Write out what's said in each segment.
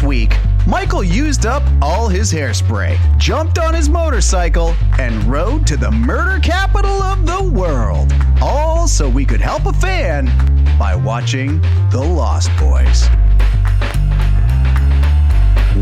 This week, Michael used up all his hairspray, jumped on his motorcycle, and rode to the murder capital of the world. All so we could help a fan by watching The Lost Boys.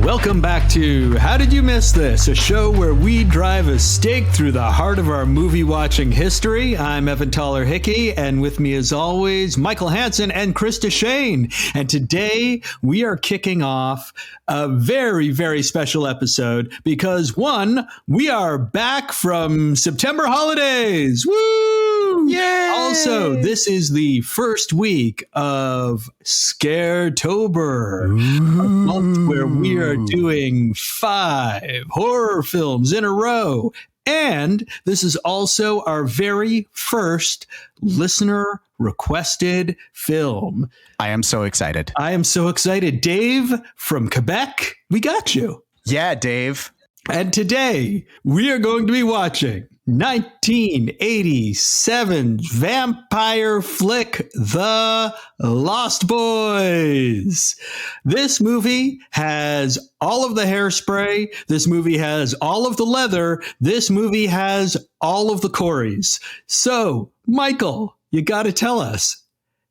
Welcome back to How Did You Miss This? A show where we drive a stake through the heart of our movie watching history. I'm Evan Toller-Hickey, and with me as always, Michael Hansen and Chris Shane. And today we are kicking off a very, very special episode because one, we are back from September holidays. Woo! Yay! Also, this is the first week of Scaretober, a month where we are doing 5 horror films in a row. And this is also our very first listener requested film. I am so excited. I am so excited. Dave from Quebec, we got you. Yeah, Dave. And today we are going to be watching 1987's vampire flick, The Lost Boys. This movie has all of the hairspray. This movie has all of the leather. This movie has all of the Corys. So, Michael, you got to tell us,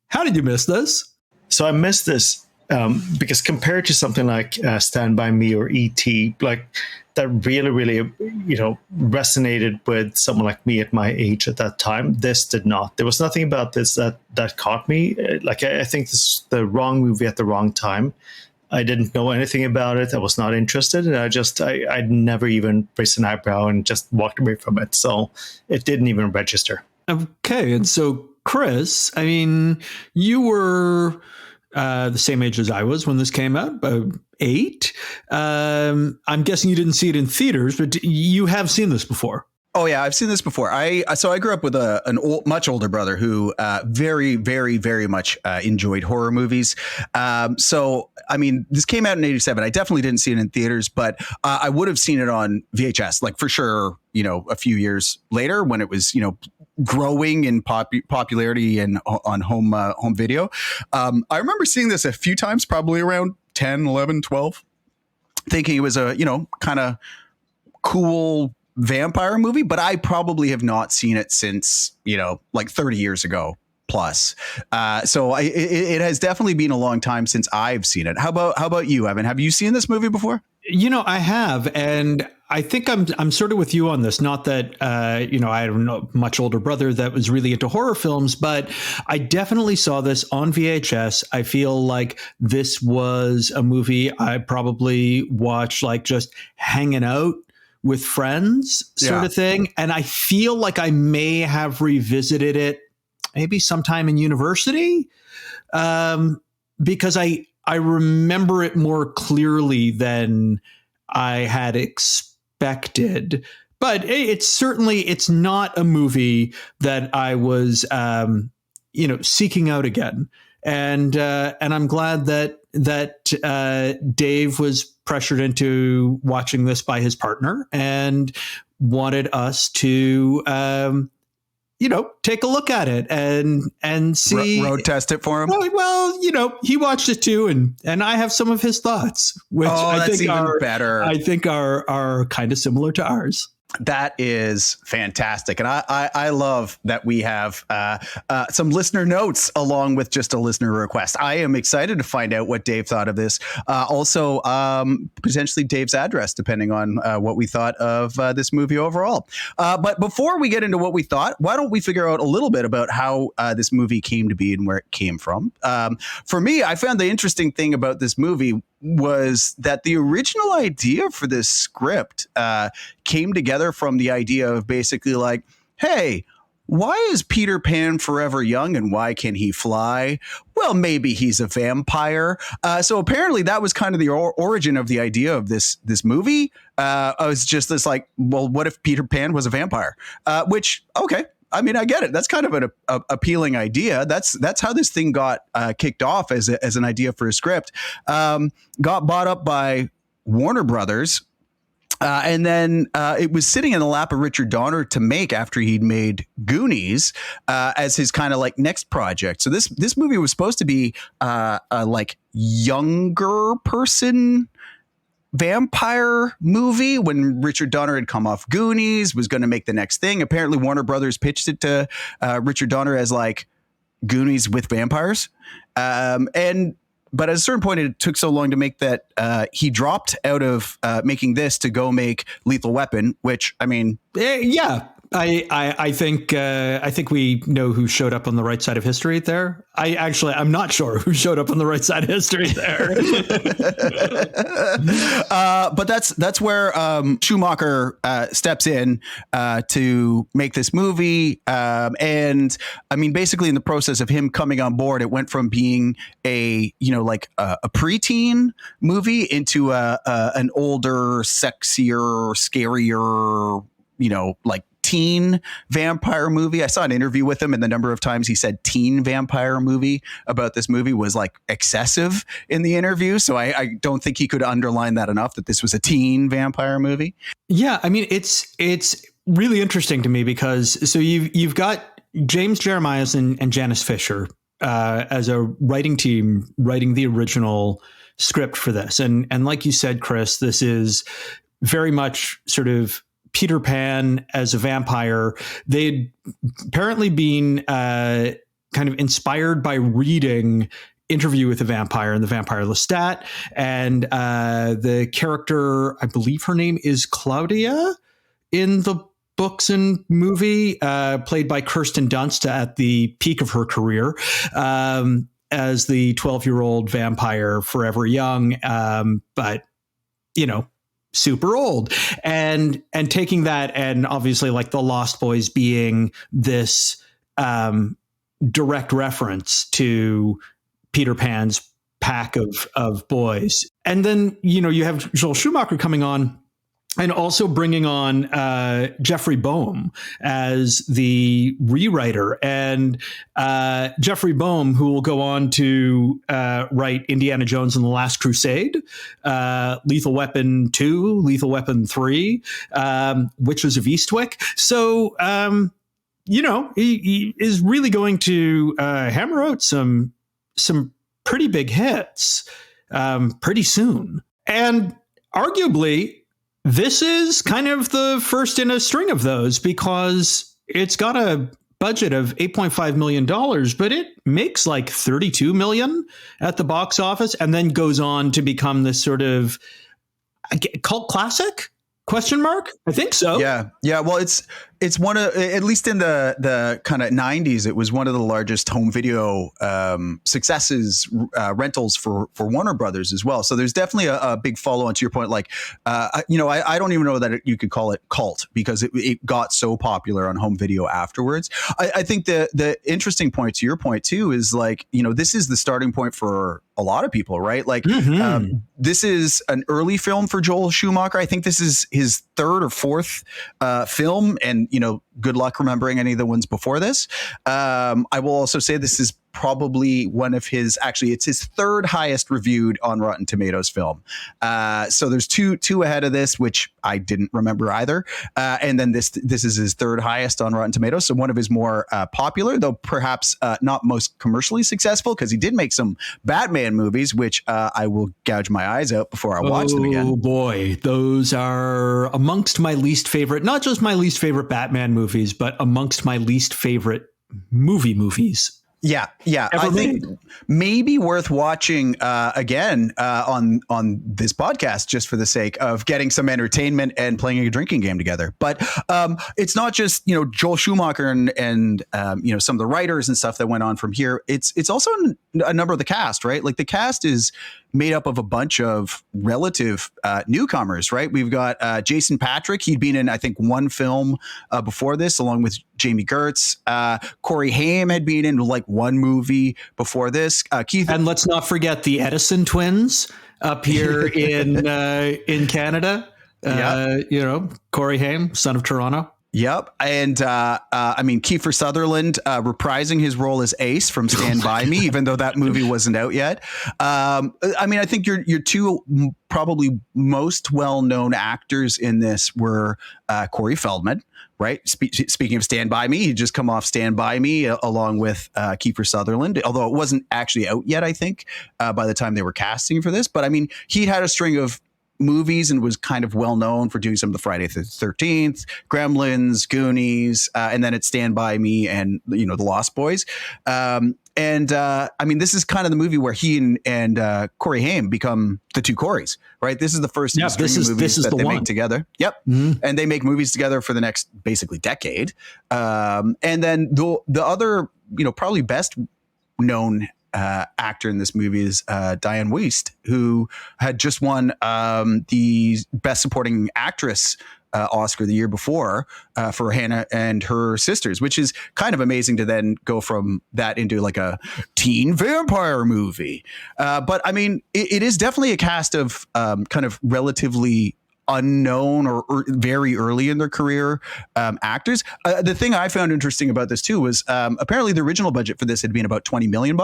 how did you miss this? So I missed this because compared to something like Stand By Me or E.T., like that really, resonated with someone like me at my age at that time. This did not. There was nothing about this that caught me. Like, I think this is the wrong movie at the wrong time. I didn't know anything about it. I was not interested. And I'd never even raised an eyebrow and just walked away from it. So it didn't even register. Okay. And so, Chris, I mean, you were the same age as I was when this came out, about 8. I'm guessing you didn't see it in theaters, but you have seen this before. Oh yeah, I've seen this before. I grew up with much older brother who very, very, very much enjoyed horror movies. So I mean, this came out in '87. I definitely didn't see it in theaters, but I would have seen it on VHS, like for sure. A few years later when it was growing in popularity and on home video. I remember seeing this a few times, probably around 10, 11, 12, thinking it was a kind of cool vampire movie, but I probably have not seen it since, like 30 years ago plus. So it has definitely been a long time since I've seen it. How about you, Evan? Have you seen this movie before? I have. And I think I'm sort of with you on this. Not that, I have a much older brother that was really into horror films, but I definitely saw this on VHS. I feel like this was a movie I probably watched like just hanging out with friends sort of thing. And I feel like I may have revisited it maybe sometime in university because I remember it more clearly than I had expected. But it's not a movie that I was, seeking out again. And I'm glad that Dave was pressured into watching this by his partner and wanted us to, take a look at it and see. Road test it for him. Well, he watched it too, and I have some of his thoughts, which I think are better. I think are kind of similar to ours. That is fantastic. And I love that we have some listener notes along with just a listener request. I am excited to find out what Dave thought of this. Also, potentially Dave's address, depending on what we thought of this movie overall. But before we get into what we thought, why don't we figure out a little bit about how this movie came to be and where it came from? For me, I found the interesting thing about this movie was that the original idea for this script came together from the idea of basically like, hey, why is Peter Pan forever young and why can he fly? Well, maybe he's a vampire. So apparently that was kind of the origin of the idea of this movie. I was just this like, well, what if Peter Pan was a vampire? Which, okay. I mean, I get it. That's kind of an appealing idea. That's how this thing got kicked off as an idea for a script. Got bought up by Warner Brothers. And then it was sitting in the lap of Richard Donner to make after he'd made Goonies as his kind of like next project. So this movie was supposed to be a like younger person vampire movie when Richard Donner had come off Goonies, was going to make the next thing. Apparently Warner Brothers pitched it to Richard Donner as like Goonies with vampires. But at a certain point, it took so long to make that he dropped out of making this to go make Lethal Weapon, which, I mean... Yeah, I think we know who showed up on the right side of history there. I'm not sure who showed up on the right side of history there. But that's where Schumacher steps in to make this movie. And I mean, basically in the process of him coming on board, it went from being a preteen movie into an older, sexier, scarier, like teen vampire movie. I saw an interview with him, and the number of times he said teen vampire movie about this movie was like excessive in the interview. So I don't think he could underline that enough, that this was a teen vampire movie. Yeah, I mean, it's really interesting to me because so you've got James Jeremias and Janice Fisher as a writing team writing the original script for this, and like you said, Chris, this is very much sort of Peter Pan as a vampire. They'd apparently been kind of inspired by reading Interview with a Vampire and the Vampire Lestat. And the character, I believe her name is Claudia in the books and movie, played by Kirsten Dunst at the peak of her career as the 12-year-old vampire, forever young, but, super old, and taking that, and obviously like the Lost Boys being this direct reference to Peter Pan's pack of boys. And then, you have Joel Schumacher coming on and also bringing on Jeffrey Boehm as the rewriter. And Jeffrey Boehm, who will go on to write Indiana Jones and the Last Crusade, Lethal Weapon 2, Lethal Weapon 3, Witches of Eastwick. So, he is really going to hammer out some pretty big hits pretty soon. And arguably, this is kind of the first in a string of those, because it's got a budget of $8.5 million, but it makes like 32 million at the box office, and then goes on to become this sort of cult classic? Question mark? I think so. Yeah. Well, it's one of, at least in the kind of 90s, it was one of the largest home video successes, rentals for Warner Brothers as well. So there's definitely a big follow on to your point. Like, I don't even know that you could call it cult, because it got so popular on home video afterwards. I think the interesting point to your point too is like, this is the starting point for a lot of people, right? Like, this is an early film for Joel Schumacher. I think this is his third or fourth film, and good luck remembering any of the ones before this. I will also say this is probably one of his, actually it's his third highest reviewed on Rotten Tomatoes film. So there's two ahead of this, which I didn't remember either. And then this is his third highest on Rotten Tomatoes. So one of his more popular, though perhaps not most commercially successful, because he did make some Batman movies, which I will gouge my eyes out before I watch them again. Oh boy, those are amongst my least favorite, not just my least favorite Batman movies, but amongst my least favorite movies. Yeah. I think maybe worth watching again on this podcast, just for the sake of getting some entertainment and playing a drinking game together. But it's not just Joel Schumacher and some of the writers and stuff that went on from here. It's also a number of the cast, right? Like the cast is made up of a bunch of relative newcomers, right? We've got Jason Patric. He'd been in, I think, one film before this, along with Jamie Gertz. Corey Haim had been in like one movie before this. Keith, and let's not forget the Edison twins up here in Canada. Corey Haim, son of Toronto. Yep. And I mean, Kiefer Sutherland reprising his role as Ace from Stand By Me, even though that movie wasn't out yet. I mean, I think your two probably most well-known actors in this were Corey Feldman, right? Speaking of Stand By Me, he just come off Stand By Me along with Kiefer Sutherland, although it wasn't actually out yet, I think, by the time they were casting for this. But I mean, he had a string of movies and was kind of well known for doing some of the Friday the 13th, Gremlins, Goonies, and then it's Stand By Me and, you know, The Lost Boys. I mean, this is kind of the movie where he and Corey Haim become the two Coreys, right? This is the first string of movies that they make together. Yep. Mm-hmm. And they make movies together for the next basically decade. And then the other, you know, probably best known actor in this movie is Diane Wiest, who had just won the Best Supporting Actress Oscar the year before for Hannah and Her Sisters, which is kind of amazing to then go from that into like a teen vampire movie. But I mean, it is definitely a cast of kind of relatively unknown or very early in their career actors. The thing I found interesting about this too was apparently the original budget for this had been about $20 million.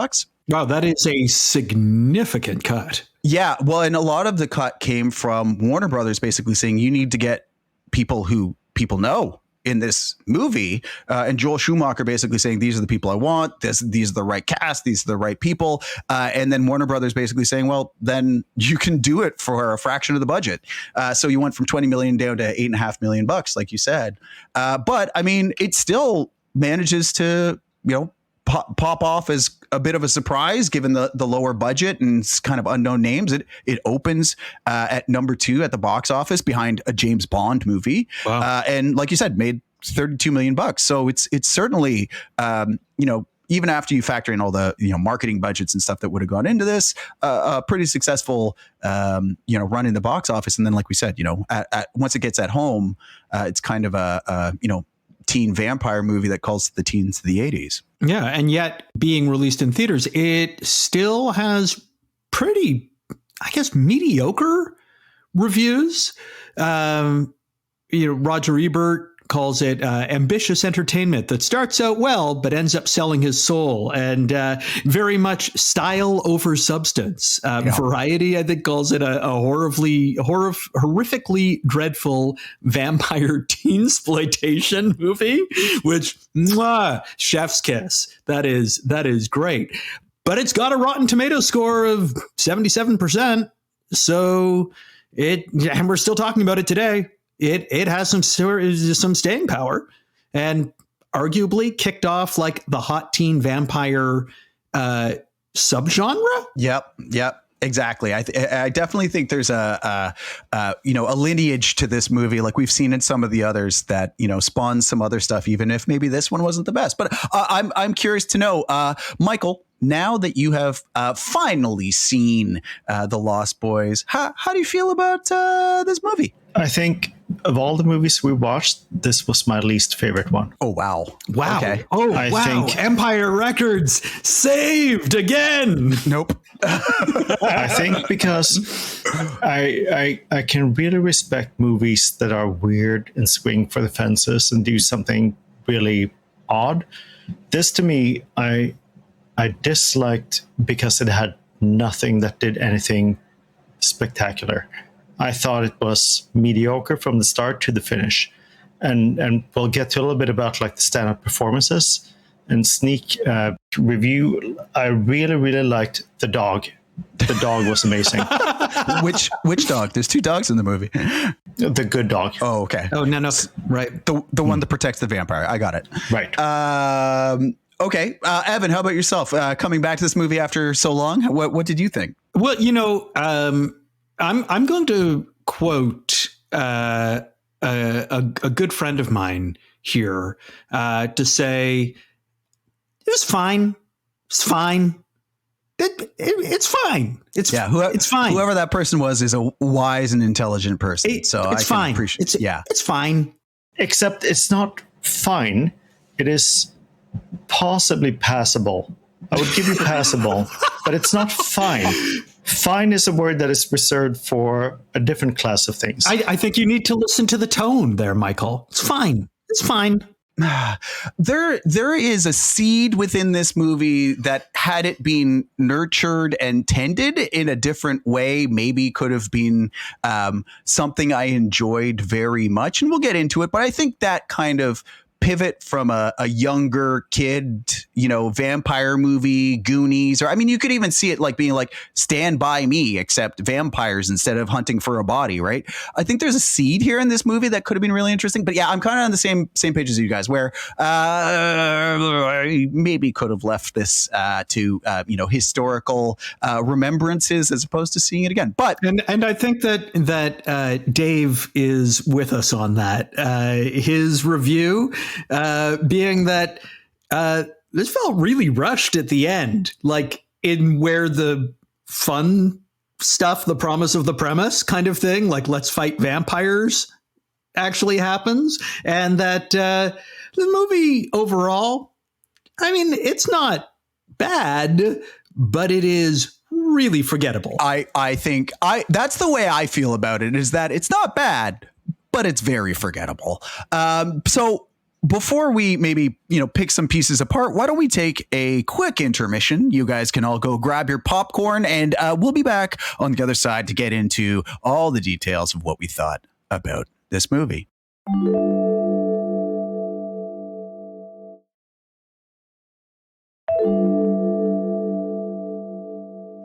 Wow, that is a significant cut. Yeah, well, and a lot of the cut came from Warner Brothers basically saying you need to get people who people know in this movie, and Joel Schumacher basically saying these are the people I want. These are the right cast. These are the right people. And then Warner Brothers basically saying, well, then you can do it for a fraction of the budget. So you went from 20 million down to $8.5 million, like you said. But I mean, it still manages to, you know, pop off as a bit of a surprise given the lower budget and kind of unknown names. It opens at number 2 at the box office behind a James Bond movie. Wow. And like you said, made $32 million. So it's certainly, you know, even after you factor in all the, you know, marketing budgets and stuff that would have gone into this, a pretty successful, you know, run in the box office. And then, like we said, you know, once it gets at home, it's kind of a you know, teen vampire movie that calls the teens to the 80s. Yeah. And yet being released in theaters, it still has pretty, I guess, mediocre reviews. You know, Roger Ebert calls it ambitious entertainment that starts out well, but ends up selling his soul, and very much style over substance. Variety, I think, calls it a horrifically dreadful vampire teensploitation movie, which, chef's kiss. That is great. But it's got a Rotten Tomatoes score of 77%. So and we're still talking about it today. It has some staying power, and arguably kicked off like the hot teen vampire subgenre. Yep. Exactly. I definitely think there's a you know, a lineage to this movie, like we've seen in some of the others that, you know, spawns some other stuff, even if maybe this one wasn't the best. But I'm curious to know, Michael, now that you have finally seen The Lost Boys, how do you feel about this movie? I think of all the movies we watched, this was my least favorite one. Oh, wow. Okay. Oh, I think Empire Records saved again. Nope. I think because I can really respect movies that are weird and swing for the fences and do something really odd. This, to me, I disliked because it had nothing that did anything spectacular. I thought it was mediocre from the start to the finish. And we'll get to a little bit about like the stand-up performances and sneak review. I really, really liked the dog. The dog was amazing. Which dog? There's 2 dogs in the movie. The good dog. Oh, okay. Oh, no. Right. The one that protects the vampire. I got it. Right. Okay. Evan, how about yourself? Coming back to this movie after so long, what did you think? Well, you know, I'm going to quote a good friend of mine here to say it was fine. It's fine. It's fine. It's fine. Whoever that person was is a wise and intelligent person. It's fine. Appreciate. It's fine. Except it's not fine. It is possibly passable. I would give you passable, but it's not fine. Fine is a word that is reserved for a different class of things. I think you need to listen to the tone there, Michael. It's fine. It's fine. There is a seed within this movie that, had it been nurtured and tended in a different way, maybe could have been something I enjoyed very much. And we'll get into it. But I think that kind of pivot from a younger kid, vampire movie, Goonies, or I mean, you could even see it like being like Stand By Me, except vampires instead of hunting for a body, right? I think there's a seed here in this movie that could have been really interesting. But yeah, I'm kind of on the same page as you guys, where I maybe could have left this to historical remembrances as opposed to seeing it again. But and I think that Dave is with us on that. His review being that this felt really rushed at the end, like in where the fun stuff, the promise of the premise kind of thing, like let's fight vampires actually happens. And that the movie overall, I mean, it's not bad, but it is really forgettable. I think that's the way I feel about it, is that it's not bad, but it's very forgettable. So before we maybe, pick some pieces apart, why don't we take a quick intermission? You guys can all go grab your popcorn, and we'll be back on the other side to get into all the details of what we thought about this movie.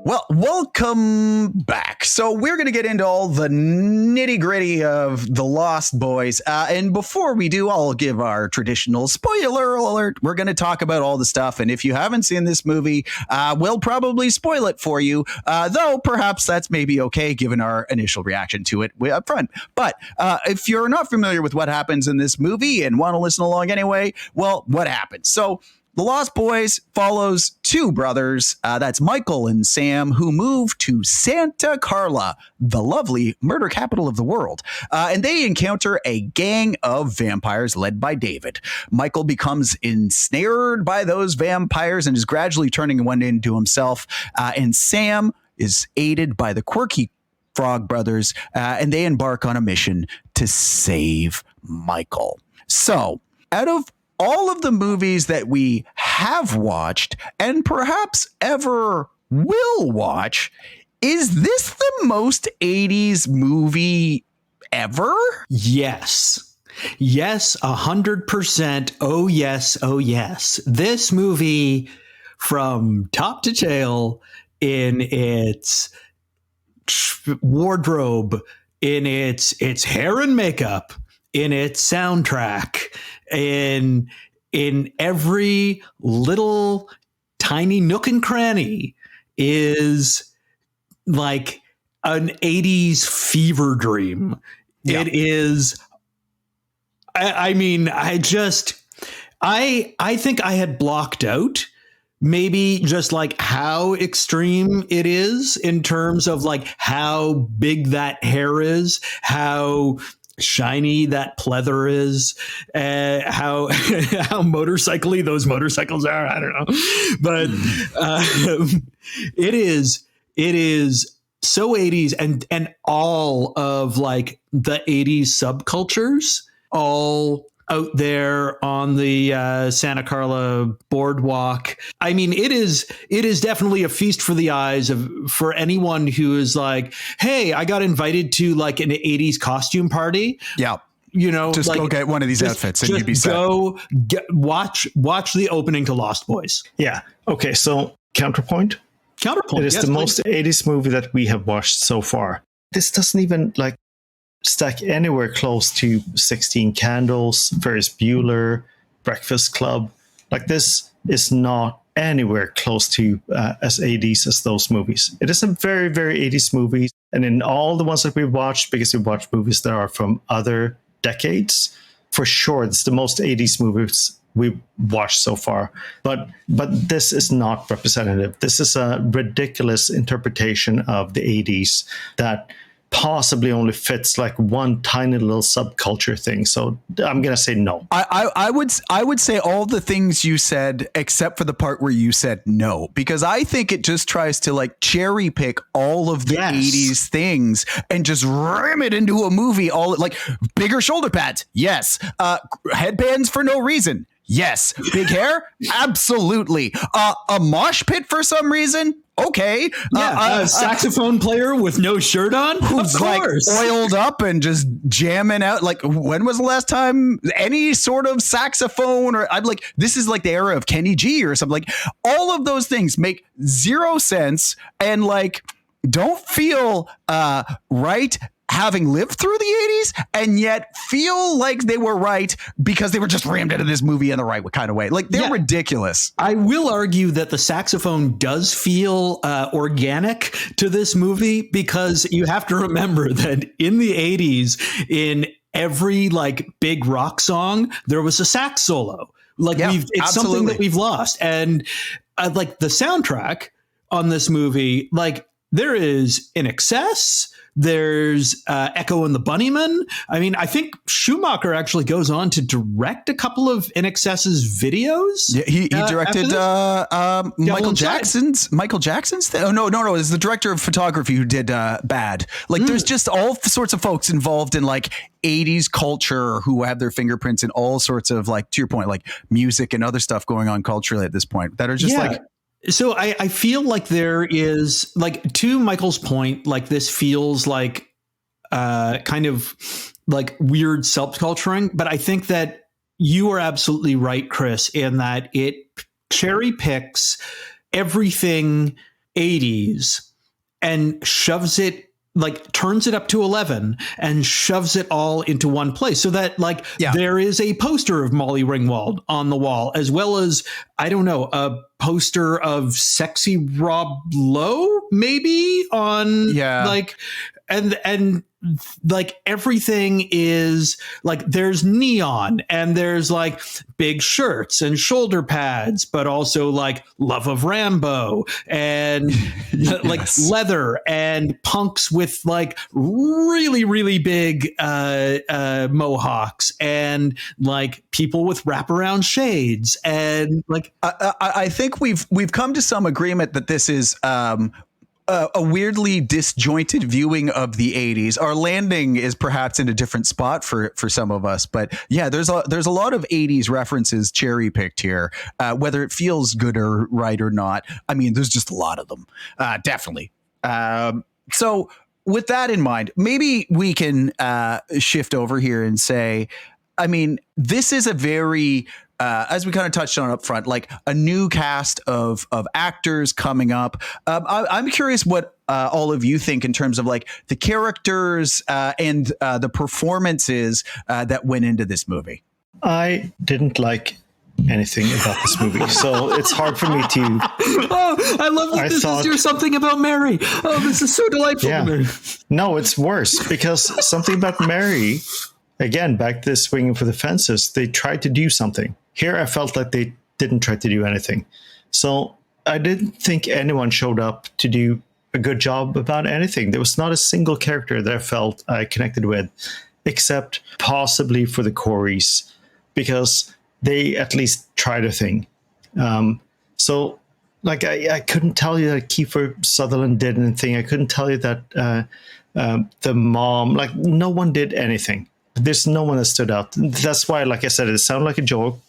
Well, welcome back. So we're going to get into all the nitty gritty of The Lost Boys. And before we do, I'll give our traditional spoiler alert. We're going to talk about all the stuff. And if you haven't seen this movie, we'll probably spoil it for you. Though perhaps that's maybe okay, given our initial reaction to it up front. But if you're not familiar with what happens in this movie and want to listen along anyway, well, what happens? So The Lost Boys follows two brothers, that's Mikael and Sam, who move to Santa Carla, the lovely murder capital of the world. And they encounter a gang of vampires led by David. Mikael becomes ensnared by those vampires and is gradually turning one into himself. And Sam is aided by the quirky Frog Brothers, and they embark on a mission to save Mikael. So, out of all of the movies that we have watched and perhaps ever will watch, is this the most 80s movie ever? Yes. Yes, 100%. Oh, yes. Oh, yes. This movie, from top to tail, in its wardrobe, in its hair and makeup, in its soundtrack, in every little tiny nook and cranny, is like an 80s fever dream. Yeah. It is. I mean, I think I had blocked out maybe just like how extreme it is in terms of like how big that hair is, how shiny that pleather is, how motorcycly those motorcycles are. I don't know, but it is so 80s, and all of like the 80s subcultures all out there on the Santa Carla boardwalk. I mean, it is definitely a feast for the eyes for anyone who is like, hey, I got invited to like an 80s costume party. Yeah. Just like, go get one of these outfits and you'd be set. Watch the opening to Lost Boys. Yeah. Okay. So counterpoint. It is the most 80s movie that we have watched so far. This doesn't even like stack anywhere close to 16 Candles, Ferris Bueller, Breakfast Club. Like, this is not anywhere close to as 80s as those movies. It is a very, very 80s movie. And in all the ones that we've watched, because we've watched movies that are from other decades, for sure, it's the most 80s movies we've watched so far. But this is not representative. This is a ridiculous interpretation of the 80s that possibly only fits like one tiny little subculture thing. So I'm gonna say no. I would say all the things you said except for the part where you said no, because I think it just tries to like cherry pick all of the 80s things and just ram it into a movie. All like bigger shoulder pads, yes. Headbands for no reason, yes. Big hair, absolutely. A mosh pit for some reason. Okay. A saxophone player with no shirt on, who's like oiled up and just jamming out. Like, when was the last time any sort of saxophone? Or I'm like, this is like the era of Kenny G or something. Like, all of those things make zero sense and like don't feel right, having lived through the 80s, and yet feel like they were right because they were just rammed into this movie in the right kind of way. Like, they're ridiculous. I will argue that the saxophone does feel organic to this movie, because you have to remember that in the 80s, in every like big rock song, there was a sax solo. Like, it's something that we've lost. And like the soundtrack on this movie, like there is In Excess, there's Echo and the Bunnymen. I mean, I think Schumacher actually goes on to direct a couple of In Excess's videos. Yeah, he directed Michael Jackson's thing. Oh, no. It's the director of photography who did Bad. Like, there's just all sorts of folks involved in like 80s culture who have their fingerprints in all sorts of, like, to your point, like music and other stuff going on culturally at this point that are just like. So I feel like there is, like, to Michael's point, like this feels like kind of like weird subculturing, but I think that you are absolutely right, Chris, in that it cherry picks everything 80s and shoves it, like turns it up to 11 and shoves it all into one place, so that like there is a poster of Molly Ringwald on the wall, as well as, I don't know, a poster of sexy Rob Lowe maybe on like, and like everything is like, there's neon and there's like big shirts and shoulder pads, but also like Love of Rambo and like leather and punks with like really, really big mohawks and like people with wraparound shades. And like, I think we've come to some agreement that this is a weirdly disjointed viewing of the 80s. Our landing is perhaps in a different spot for some of us, but yeah, there's a lot of 80s references cherry picked here, whether it feels good or right or not. I mean, there's just a lot of them, definitely. So with that in mind, maybe we can shift over here and say, I mean, this is a very as we kind of touched on up front, like a new cast of actors coming up. I'm curious what all of you think in terms of like the characters and the performances that went into this movie. I didn't like anything about this movie, so it's hard for me to. Oh, I love that this is your something about Mary. Oh, this is so delightful to me. No, it's worse, because something about Mary, again, back to swinging for the fences, they tried to do something. Here, I felt like they didn't try to do anything. So I didn't think anyone showed up to do a good job about anything. There was not a single character that I felt I connected with, except possibly for the Coreys, because they at least tried a thing. So, like, I couldn't tell you that Kiefer Sutherland did anything. I couldn't tell you that the mom, like, no one did anything. There's no one that stood out. That's why, like I said, it sounded like a joke,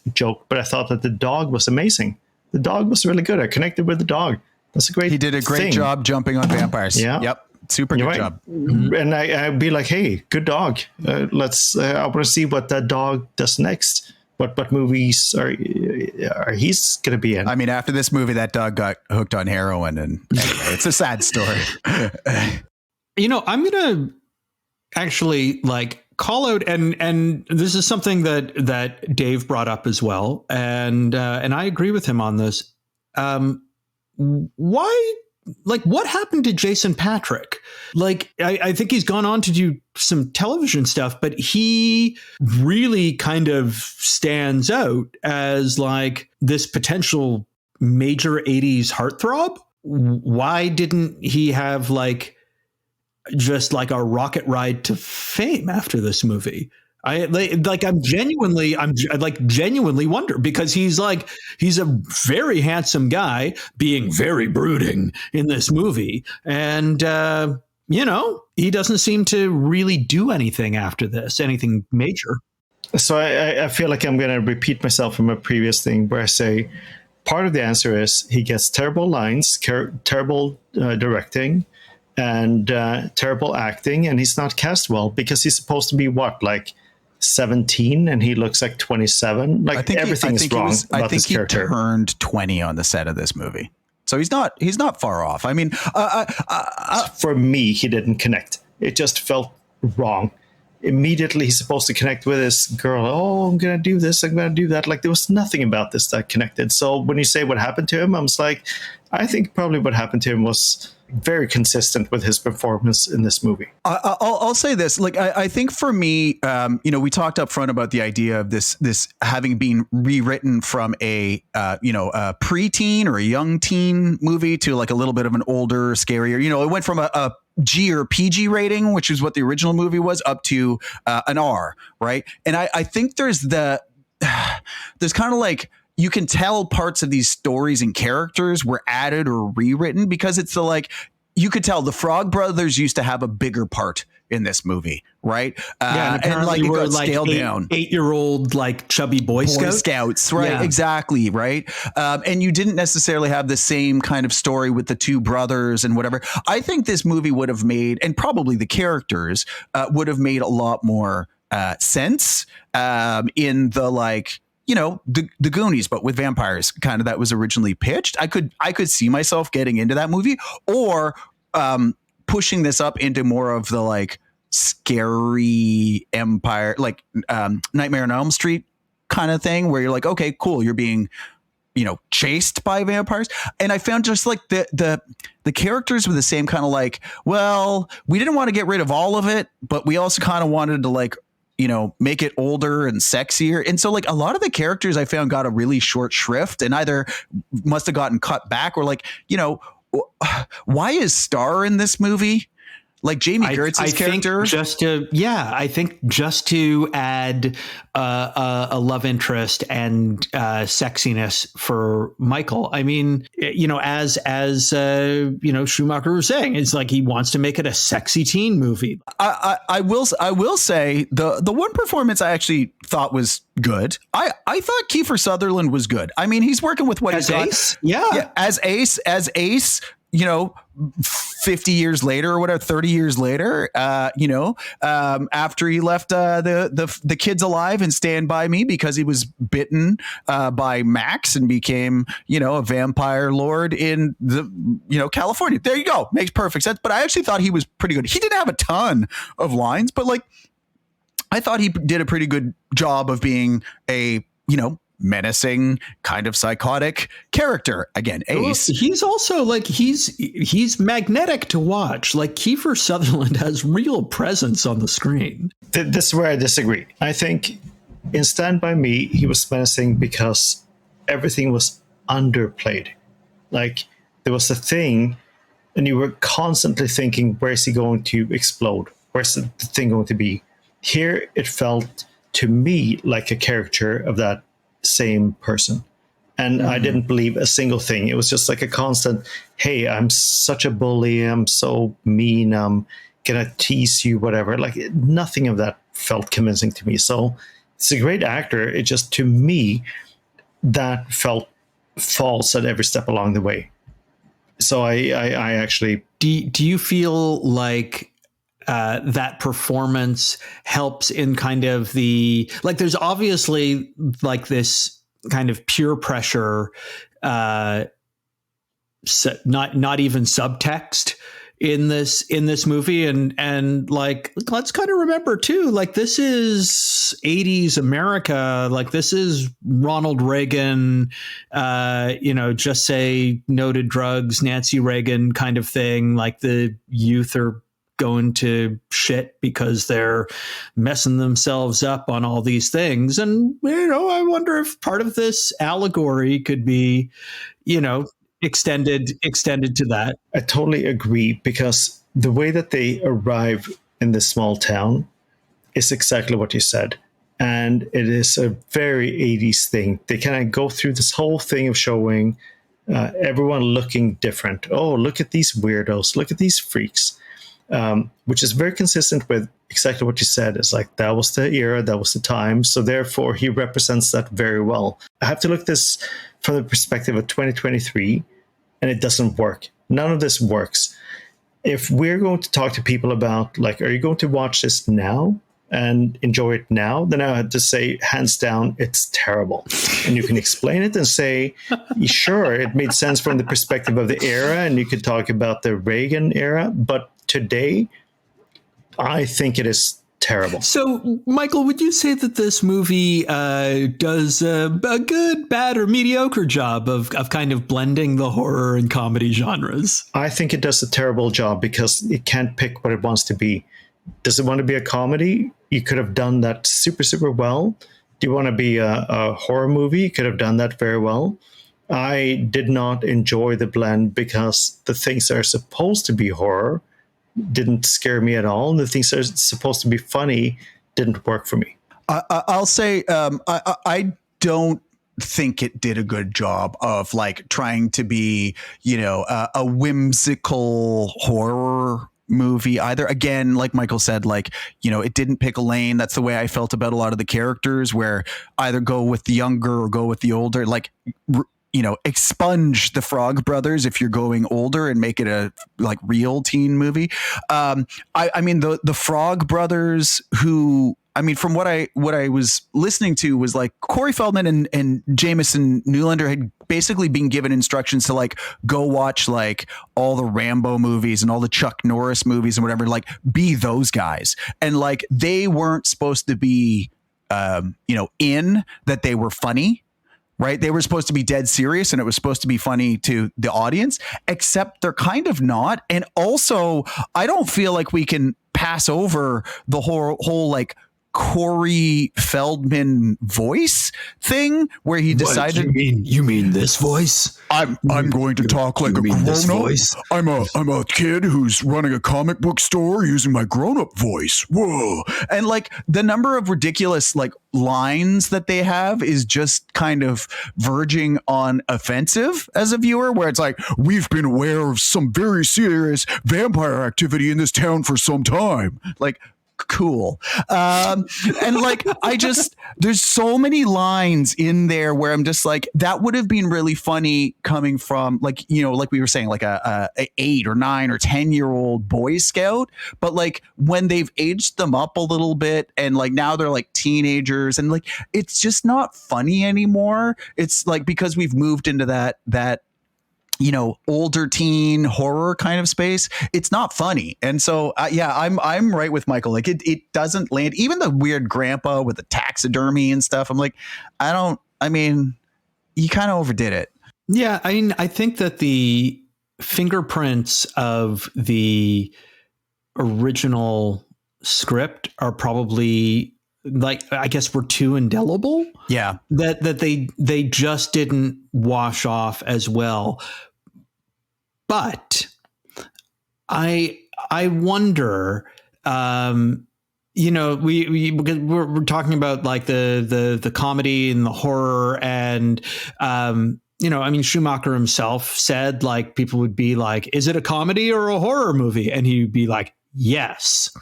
but I thought that the dog was amazing. The dog was really good. I connected with the dog. That's a great. He did a great job jumping on vampires. Yeah. Yep. Super good job. And I'd be like, hey, good dog. I want to see what that dog does next. What movies are he's going to be in? I mean, after this movie, that dog got hooked on heroin, and anyway, it's a sad story. You know, I'm going to actually like call out, and this is something that Dave brought up as well, and I agree with him on this. Why? Like, what happened to Jason Patric? Like, I think he's gone on to do some television stuff, but he really kind of stands out as like this potential major 80s heartthrob. Why didn't he have like just like a rocket ride to fame after this movie. I'm genuinely wonder, because he's a very handsome guy being very brooding in this movie. And, he doesn't seem to really do anything after this, anything major. So I feel like I'm going to repeat myself from a previous thing where I say part of the answer is he gets terrible lines, terrible directing, and terrible acting, and he's not cast well because he's supposed to be like 17 and he looks like 27. Like everything is wrong about this character. I think he turned 20 on the set of this movie. So he's not far off. I mean, for me, he didn't connect. It just felt wrong. Immediately, he's supposed to connect with this girl. Oh, I'm going to do this. I'm going to do that. Like, there was nothing about this that connected. So when you say what happened to him, I was like, I think probably what happened to him was very consistent with his performance in this movie. I'll say this. Like, I think for me, we talked up front about the idea of this having been rewritten from a preteen or a young teen movie to like a little bit of an older, scarier. It went from a G or PG rating, which is what the original movie was, up to an R, right? And I think there's kind of like, you can tell parts of these stories and characters were added or rewritten because it's you could tell the Frog Brothers used to have a bigger part in this movie, right? Yeah, and like it got scaled down. 8-year-old like chubby Boy Scouts, right? Yeah. Exactly, right? And you didn't necessarily have the same kind of story with the two brothers and whatever. I think this movie would have made, and probably the characters would have made a lot more sense in the the Goonies, but with vampires, kind of that was originally pitched. I could see myself getting into that movie, or pushing this up into more of the scary empire, Nightmare on Elm Street kind of thing, where you're like, okay, cool, you're being chased by vampires. And I found just like the characters were the same kind of well, we didn't want to get rid of all of it, but we also kind of wanted to make it older and sexier. And so a lot of the characters I found got a really short shrift and either must have gotten cut back or why is Star in this movie? Like Jamie Gertz's character? I think just to add a love interest and sexiness for Mikael. I mean, as Schumacher was saying, it's like he wants to make it a sexy teen movie. I will say the one performance I actually thought was good. I thought Kiefer Sutherland was good. I mean, he's working with what he's got. Ace? Yeah, as Ace. 50 years later or whatever, 30 years later, after he left the kids alive and Stand By Me because he was bitten by Max and became, a vampire lord in California. There you go. Makes perfect sense. But I actually thought he was pretty good. He didn't have a ton of lines, but I thought he did a pretty good job of being a, menacing kind of psychotic character. Again, Ace. He's also he's magnetic to watch. Like Kiefer Sutherland has real presence on the screen. This is where I disagree. I think in Stand By Me, he was menacing because everything was underplayed. Like there was a thing and you were constantly thinking, where is he going to explode? Where's the thing going to be? Here, it felt to me like a caricature of that same person. And I didn't believe a single thing. It was just like a constant, hey, I'm such a bully. I'm so mean. I'm going to tease you, whatever. Like nothing of that felt convincing to me. So it's a great actor. It just, to me, that felt false at every step along the way. So I actually... Do you feel like that performance helps in kind of there's obviously this kind of pure pressure, not even subtext in this movie. And let's kind of remember too, this is 80s America. This is Ronald Reagan, just say no to drugs, Nancy Reagan kind of thing. The youth are going to shit because they're messing themselves up on all these things. And, I wonder if part of this allegory could be, extended to that. I totally agree, because the way that they arrive in this small town is exactly what you said. And it is a very 80s thing. They kind of go through this whole thing of showing everyone looking different. Oh, look at these weirdos. Look at these freaks. Which is very consistent with exactly what you said. It's like, that was the era, that was the time. So therefore, he represents that very well. I have to look at this from the perspective of 2023, and it doesn't work. None of this works. If we're going to talk to people about, like, are you going to watch this now and enjoy it now? Then I had to say, hands down, it's terrible. And you can explain it and say, sure, it made sense from the perspective of the era, and you could talk about the Reagan era, but today, I think it is terrible. So, Michael, would you say that this movie does a good, bad, or mediocre job of kind of blending the horror and comedy genres? I think it does a terrible job because it can't pick what it wants to be. Does it want to be a comedy? You could have done that super, super well. Do you want to be a horror movie? You could have done that very well. I did not enjoy the blend because the things that are supposed to be horror didn't scare me at all. And the things that are supposed to be funny didn't work for me. I'll say I don't think it did a good job of like trying to be, a whimsical horror movie either. Again, like Michael said, like, it didn't pick a lane. That's the way I felt about a lot of the characters, where either go with the younger or go with the older, like, expunge the Frog Brothers if you're going older and make it a like real teen movie. I mean, the Frog Brothers, who, I mean, from what I was listening to, was like Corey Feldman and Jameson Newlander had basically been given instructions to like go watch like all the Rambo movies and all the Chuck Norris movies and whatever, like be those guys. And like they weren't supposed to be, in that they were funny. Right. They were supposed to be dead serious and it was supposed to be funny to the audience, except they're kind of not. And also, I don't feel like we can pass over the whole like Corey Feldman voice thing where he decided. What, you mean this voice? I'm going to talk like a grown-up. I'm a kid who's running a comic book store using my grown-up voice. Whoa. And like the number of ridiculous like lines that they have is just kind of verging on offensive as a viewer, where it's like, we've been aware of some very serious vampire activity in this town for some time. Like, cool. And like, there's so many lines in there where I'm just like, that would have been really funny coming from like, like we were saying, like a 8 or 9 or 10-year-old Boy Scout. But like when they've aged them up a little bit and like now they're like teenagers and like, it's just not funny anymore. It's like, because we've moved into that older teen horror kind of space, it's not funny. And so, I'm right with Michael. Like it doesn't land. Even the weird grandpa with the taxidermy and stuff. I'm like, you kind of overdid it. Yeah. I mean, I think that the fingerprints of the original script are probably like, I guess were too indelible. Yeah. That they just didn't wash off as well. But I wonder, because we're talking about like the comedy and the horror, and Schumacher himself said like people would be like, is it a comedy or a horror movie? And he'd be like, yes.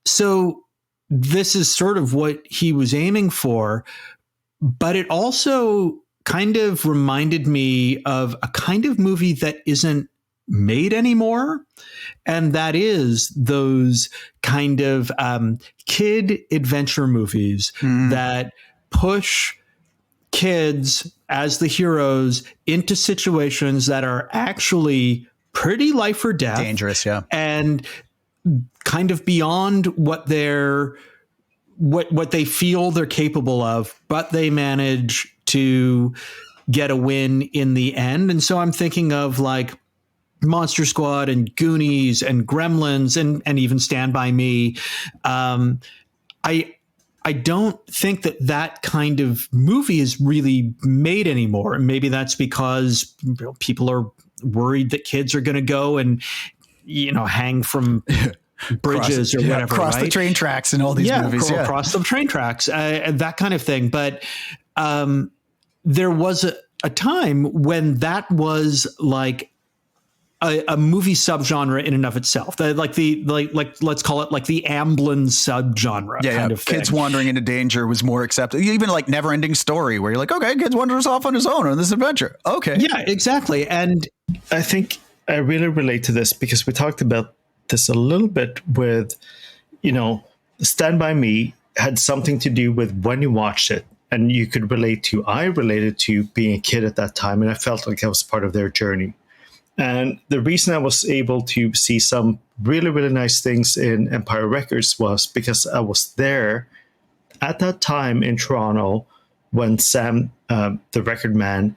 So this is sort of what he was aiming for, but it also kind of reminded me of a kind of movie that isn't made anymore. And that is those kind of kid adventure movies that push kids as the heroes into situations that are actually pretty life or death. Dangerous, yeah. And kind of beyond what they feel they're capable of, but they manage to get a win in the end. And so I'm thinking of like Monster Squad and Goonies and Gremlins and even Stand By Me. I I don't think that kind of movie is really made anymore. And maybe that's because people are worried that kids are going to go and, hang from bridges or whatever. Across the train tracks in all these movies. Across the train tracks, that kind of thing. But there was a time when that was like a movie subgenre in and of itself, like let's call it like the Amblin subgenre kind of thing. Kids wandering into danger was more accepted. Even like Never Ending Story, where you're like, okay, kids wanders off on his own on this adventure. Okay, yeah, exactly. And I think I really relate to this because we talked about this a little bit with, Stand By Me had something to do with when you watched it, and you could relate to. I related to being a kid at that time, and I felt like I was part of their journey. And the reason I was able to see some really, really nice things in Empire Records was because I was there at that time in Toronto when Sam, the record man,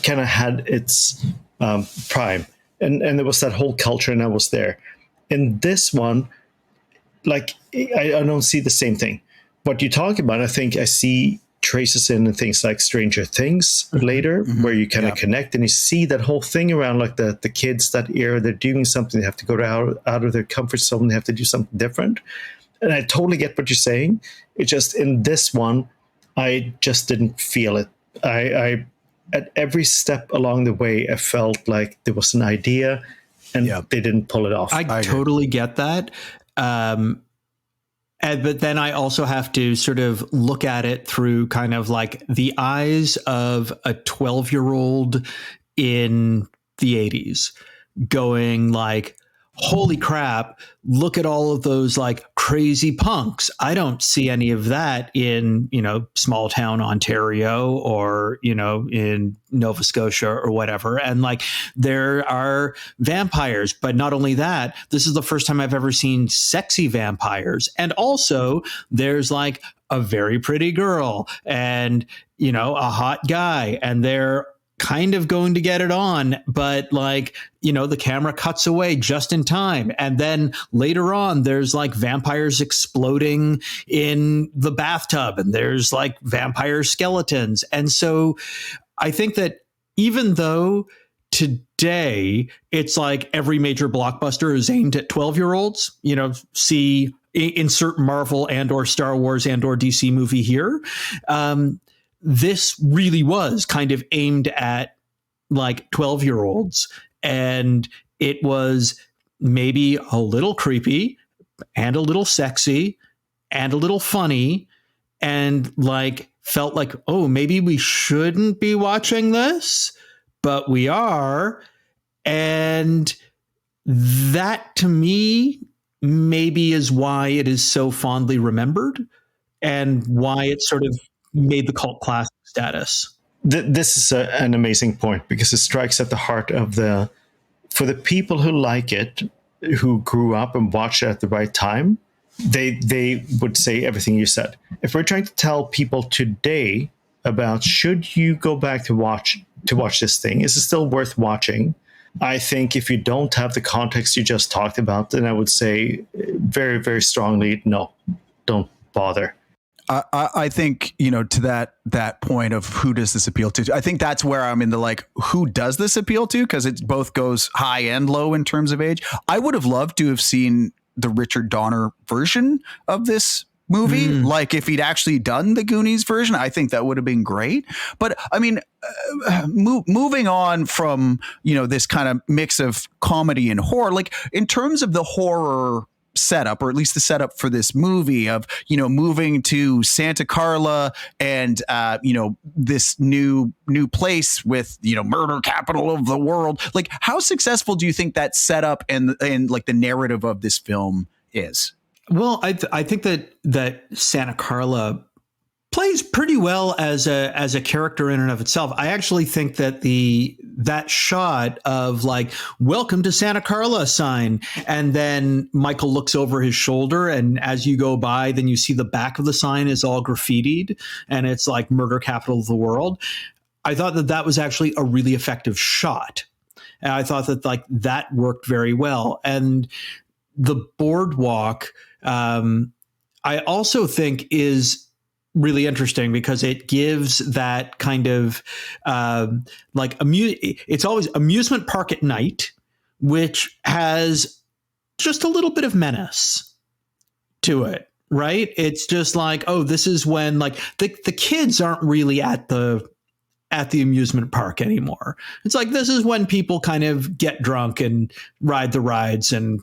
kind of had its prime. And there was that whole culture, and I was there. In this one, like, I don't see the same thing. What you talk about, I think I see traces in things like Stranger Things later, where you kind of connect and you see that whole thing around like the kids that era, they're doing something, they have to go out of their comfort zone, they have to do something different. And I totally get what you're saying. It's just in this one, I just didn't feel it. I at every step along the way, I felt like there was an idea and they didn't pull it off. I totally get that. But then I also have to sort of look at it through kind of like the eyes of a 12-year-old in the 80s going like, holy crap, look at all of those like crazy punks. I don't see any of that in, small town Ontario or, in Nova Scotia or whatever. And like there are vampires, but not only that, this is the first time I've ever seen sexy vampires. And also there's like a very pretty girl and, a hot guy, and they're kind of going to get it on, but like, the camera cuts away just in time. And then later on, there's like vampires exploding in the bathtub and there's like vampire skeletons. And so I think that even though today it's like every major blockbuster is aimed at 12-year-olds, see insert Marvel and or Star Wars and or DC movie here. This really was kind of aimed at like 12-year-olds, and it was maybe a little creepy and a little sexy and a little funny and like felt like, oh, maybe we shouldn't be watching this, but we are. And that to me maybe is why it is so fondly remembered and why it sort of made the cult classic status. This is an amazing point because it strikes at the heart of for the people who like it, who grew up and watched it at the right time, they would say everything you said. If we're trying to tell people today about should you go back to watch this thing, is it still worth watching? I think if you don't have the context you just talked about, then I would say very, very strongly, no, don't bother. I think, to that point of who does this appeal to, I think that's where I'm in the like, who does this appeal to? Because it both goes high and low in terms of age. I would have loved to have seen the Richard Donner version of this movie. Like if he'd actually done the Goonies version, I think that would have been great. But I mean, moving on from, this kind of mix of comedy and horror, like in terms of the horror setup, or at least the setup for this movie of, moving to Santa Carla and, this new place with, murder capital of the world. Like how successful do you think that setup and like the narrative of this film is? Well, I think that Santa Carla plays pretty well as a character in and of itself. I actually think that that shot of like "Welcome to Santa Carla" sign, and then Michael looks over his shoulder, and as you go by, then you see the back of the sign is all graffitied, and it's like "Murder Capital of the World." I thought that was actually a really effective shot, and I thought that like that worked very well, and the boardwalk. I also think is really interesting because it gives that kind of it's always amusement park at night, which has just a little bit of menace to it, right? It's just like, oh, this is when like the kids aren't really at the amusement park anymore. It's like, this is when people kind of get drunk and ride the rides and,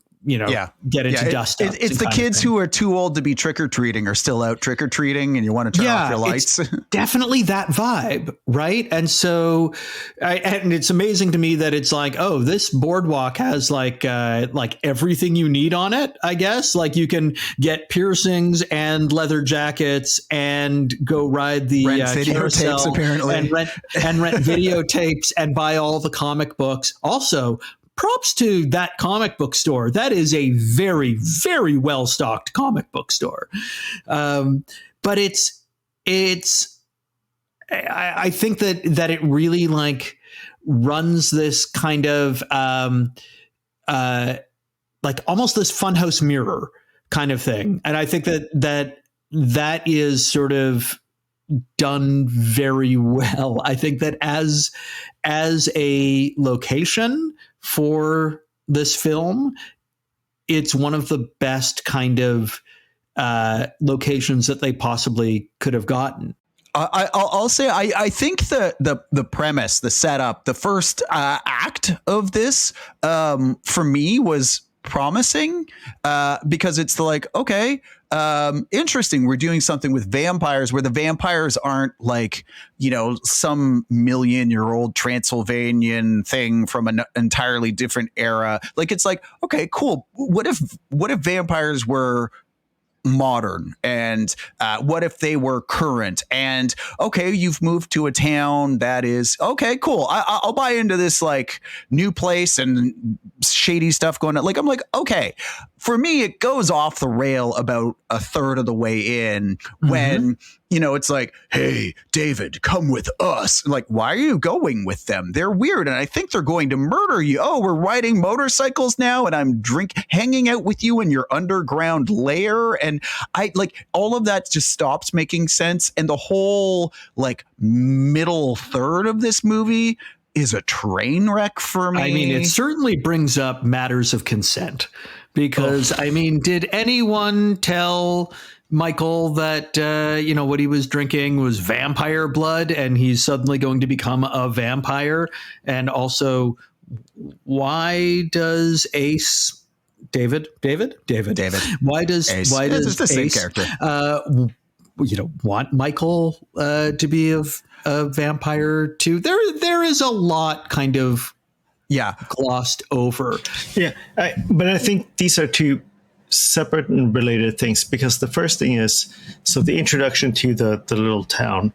get into dust. It's the kids who are too old to be trick-or-treating are still out trick-or-treating, and you want to turn off your lights. It's definitely that vibe, right? And so, and it's amazing to me that it's like, oh, this boardwalk has like everything you need on it, I guess. Like you can get piercings and leather jackets and go ride the carousel, apparently, and rent videotapes and buy all the comic books. Also, props to that comic book store. That is a very, very well stocked comic book store. But I think that it really like runs this kind of like almost this funhouse mirror kind of thing. And I think that is sort of done very well. I think that as a location for this film, it's one of the best kind of locations that they possibly could have gotten. I'll say I think the premise, the setup, the first act of this for me was promising because it's like, okay, interesting. We're doing something with vampires where the vampires aren't like, some million-year-old Transylvanian thing from an entirely different era. Like, it's like, okay, cool. What if vampires were modern, and what if they were current? And okay, you've moved to a town that is okay, cool. I'll buy into this like new place and shady stuff going on. Like, I'm like, okay. For me, it goes off the rail about a third of the way in when, it's like, hey, David, come with us. Like, why are you going with them? They're weird. And I think they're going to murder you. Oh, we're riding motorcycles now. And I'm hanging out with you in your underground lair. And I like all of that just stops making sense. And the whole like middle third of this movie is a train wreck for me. I mean, it certainly brings up matters of consent. Because, I mean, did anyone tell Mikael that, what he was drinking was vampire blood and he's suddenly going to become a vampire? And also, why does Ace, David? Why does Ace the same Ace, character. Want Mikael to be a vampire too? There is a lot kind of glossed over. Yeah, but I think these are two separate and related things, because the first thing is, so the introduction to the little town,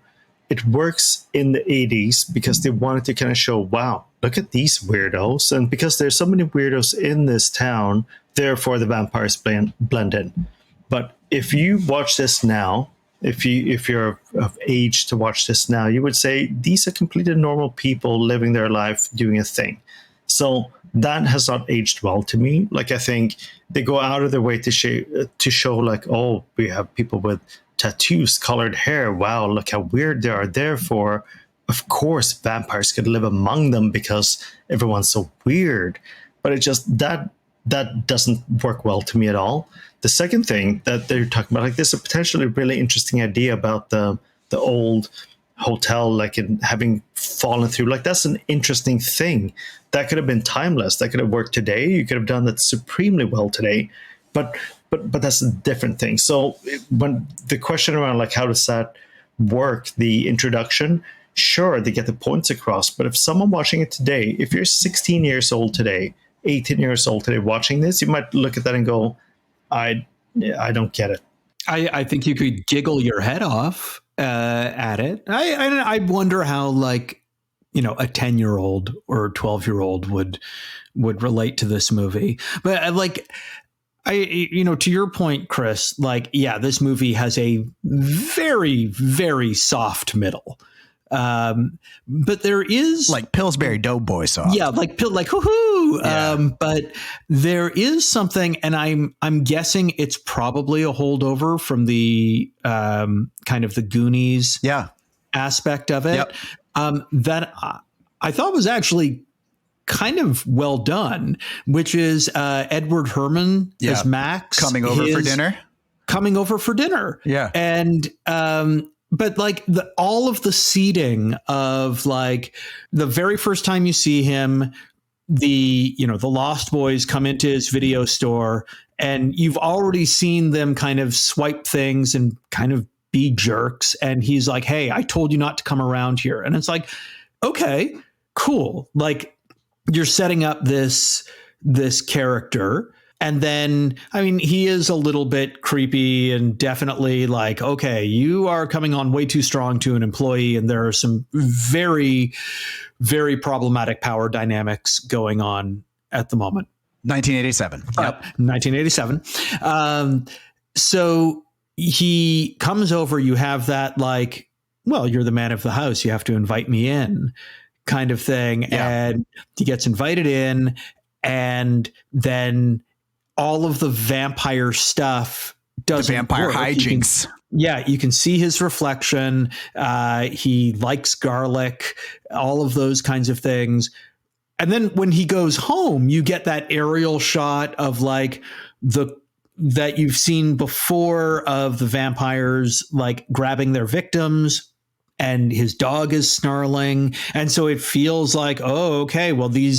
it works in the 80s because they wanted to kind of show, wow, look at these weirdos. And because there's so many weirdos in this town, therefore the vampires blend in. But if you watch this now, if you're of age to watch this now, you would say these are completely normal people living their life, doing a thing. So that has not aged well to me. Like, I think they go out of their way to show like, oh, we have people with tattoos, colored hair. Wow, look how weird they are. Therefore, of course, vampires could live among them because everyone's so weird. But it just that doesn't work well to me at all. The second thing that they're talking about, like, there's a potentially really interesting idea about the old hotel, like, in having fallen through. Like, that's an interesting thing that could have been timeless. That could have worked today. You could have done that supremely well today, but that's a different thing. So when the question around like how does that work, the introduction, sure, they get the points across, but if someone watching it today, if you're 16 years old today, 18 years old today watching this, you might look at that and go, I don't get it. I think you could giggle your head off at it. I wonder how, like, a 10-year-old or 12-year-old would relate to this movie. But like, to your point, Chris, like, yeah, this movie has a very, very soft middle. But there is like Pillsbury Doughboy sauce. Yeah, like whoo-hoo. Yeah. But there is something, and I'm guessing it's probably a holdover from the kind of the Goonies aspect of it. That I thought was actually kind of well done, which is Edward Herrmann as Max coming over for dinner. Yeah. And but like all of the seeding of like the very first time you see him, the Lost Boys come into his video store, and you've already seen them kind of swipe things and kind of be jerks. And he's like, "Hey, I told you not to come around here." And it's like, okay, cool. Like, you're setting up this character. And then, I mean, he is a little bit creepy and definitely like, okay, you are coming on way too strong to an employee. And there are some very, very problematic power dynamics going on at the moment. 1987. Yep. 1987. So he comes over, you have that like, well, you're the man of the house, you have to invite me in kind of thing. Yeah. And he gets invited in, and then all of the vampire stuff doesn't the vampire work. hijinks. You can see his reflection. He likes garlic, all of those kinds of things. And then when he goes home, you get that aerial shot of like that you've seen before of the vampires like grabbing their victims, and his dog is snarling. And so it feels like, oh, okay, well, he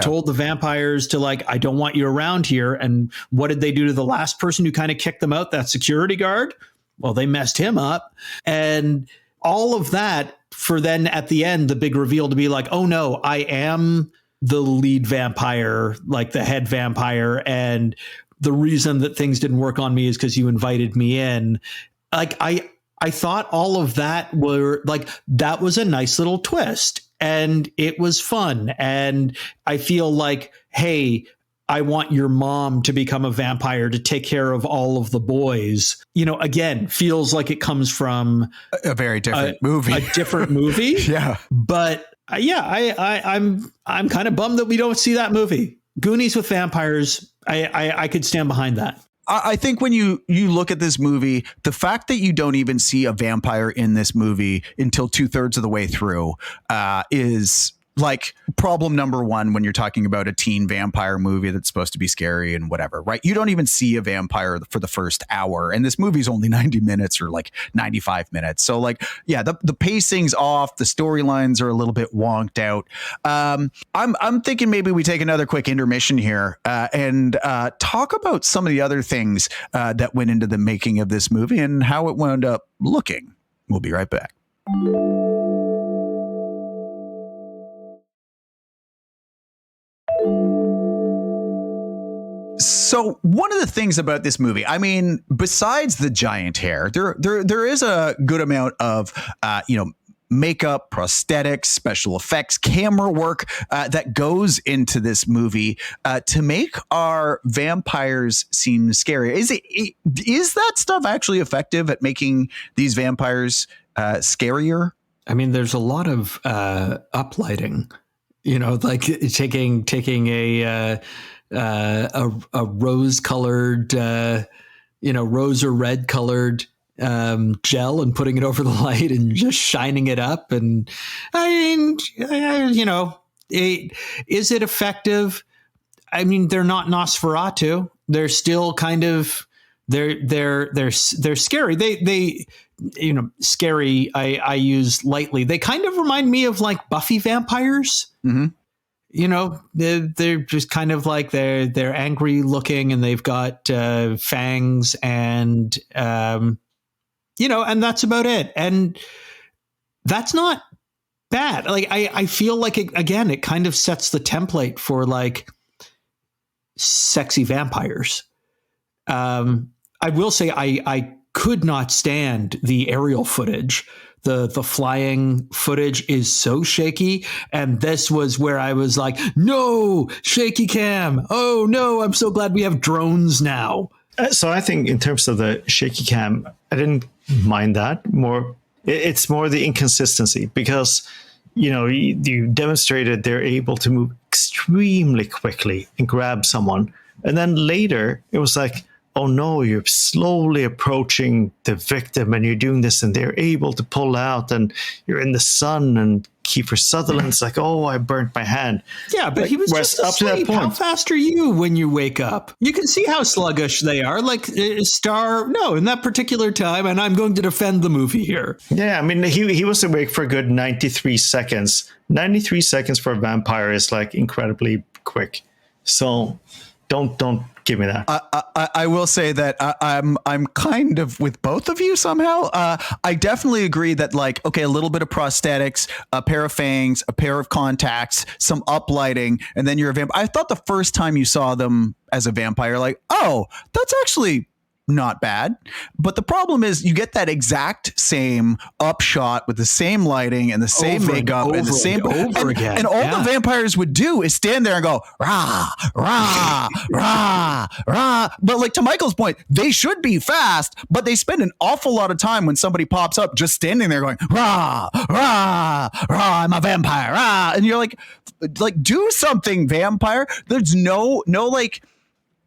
told the vampires to like, I don't want you around here. And what did they do to the last person who kind of kicked them out? That security guard? Well, they messed him up. And all of that for then at the end, the big reveal to be like, oh no, I am the lead vampire, like the head vampire. And the reason that things didn't work on me is because you invited me in. Like, I thought all of that were like, that was a nice little twist, and it was fun. And I feel like, hey, I want your mom to become a vampire to take care of all of the boys. Again, feels like it comes from a very different movie, a different movie. Yeah. But I'm kind of bummed that we don't see that movie. Goonies with vampires. I could stand behind that. I think when you look at this movie, the fact that you don't even see a vampire in this movie until 2/3 of the way through is like problem number one when you're talking about a teen vampire movie that's supposed to be scary and whatever, right? You don't even see a vampire for the first hour, and this movie's only 90 minutes or like 95 minutes. So like, yeah, the pacing's off, the storylines are a little bit wonked out. I'm thinking maybe we take another quick intermission here and talk about some of the other things that went into the making of this movie and how it wound up looking. We'll be right back. So one of the things about this movie, I mean, besides the giant hair, there is a good amount of, makeup, prosthetics, special effects, camera work that goes into this movie to make our vampires seem scary. Is that stuff actually effective at making these vampires scarier? I mean, there's a lot of uplighting, like taking a rose-colored, rose or red-colored gel and putting it over the light and just shining it up. And I mean, is it effective? I mean, they're not Nosferatu. They're still kind of they're scary. They scary. I use lightly. They kind of remind me of like Buffy vampires. Mm-hmm. They're just kind of like they're angry looking, and they've got fangs, and and that's about it. And that's not bad. Like I feel like it kind of sets the template for like sexy vampires. I will say I could not stand the aerial footage. The flying footage is so shaky. And this was where I was like, no, shaky cam. Oh, no, I'm so glad we have drones now. So I think in terms of the shaky cam, I didn't mind that. More It's more the inconsistency because, you demonstrated they're able to move extremely quickly and grab someone. And then later it was like, oh no, you're slowly approaching the victim and you're doing this and they're able to pull out and you're in the sun and Kiefer Sutherland's like, oh, I burnt my hand. Yeah, but he was just up asleep. to that point. How fast are you when you wake up? You can see how sluggish they are. Like in that particular time, and I'm going to defend the movie here. Yeah, I mean, he was awake for a good 93 seconds. 93 seconds for a vampire is like incredibly quick. So don't give me that. I will say that I'm kind of with both of you somehow. I definitely agree that like, okay, a little bit of prosthetics, a pair of fangs, a pair of contacts, some uplighting, and then you're a vampire. I thought the first time you saw them as a vampire, like, oh, that's actually not bad. But the problem is you get that exact same upshot with the same lighting and the same makeup and the same again. And all the vampires would do is stand there and go, rah, rah, rah, rah. But like to Michael's point, they should be fast, but they spend an awful lot of time when somebody pops up just standing there going, rah, rah, rah, I'm a vampire, rah. And you're like do something, vampire. There's no like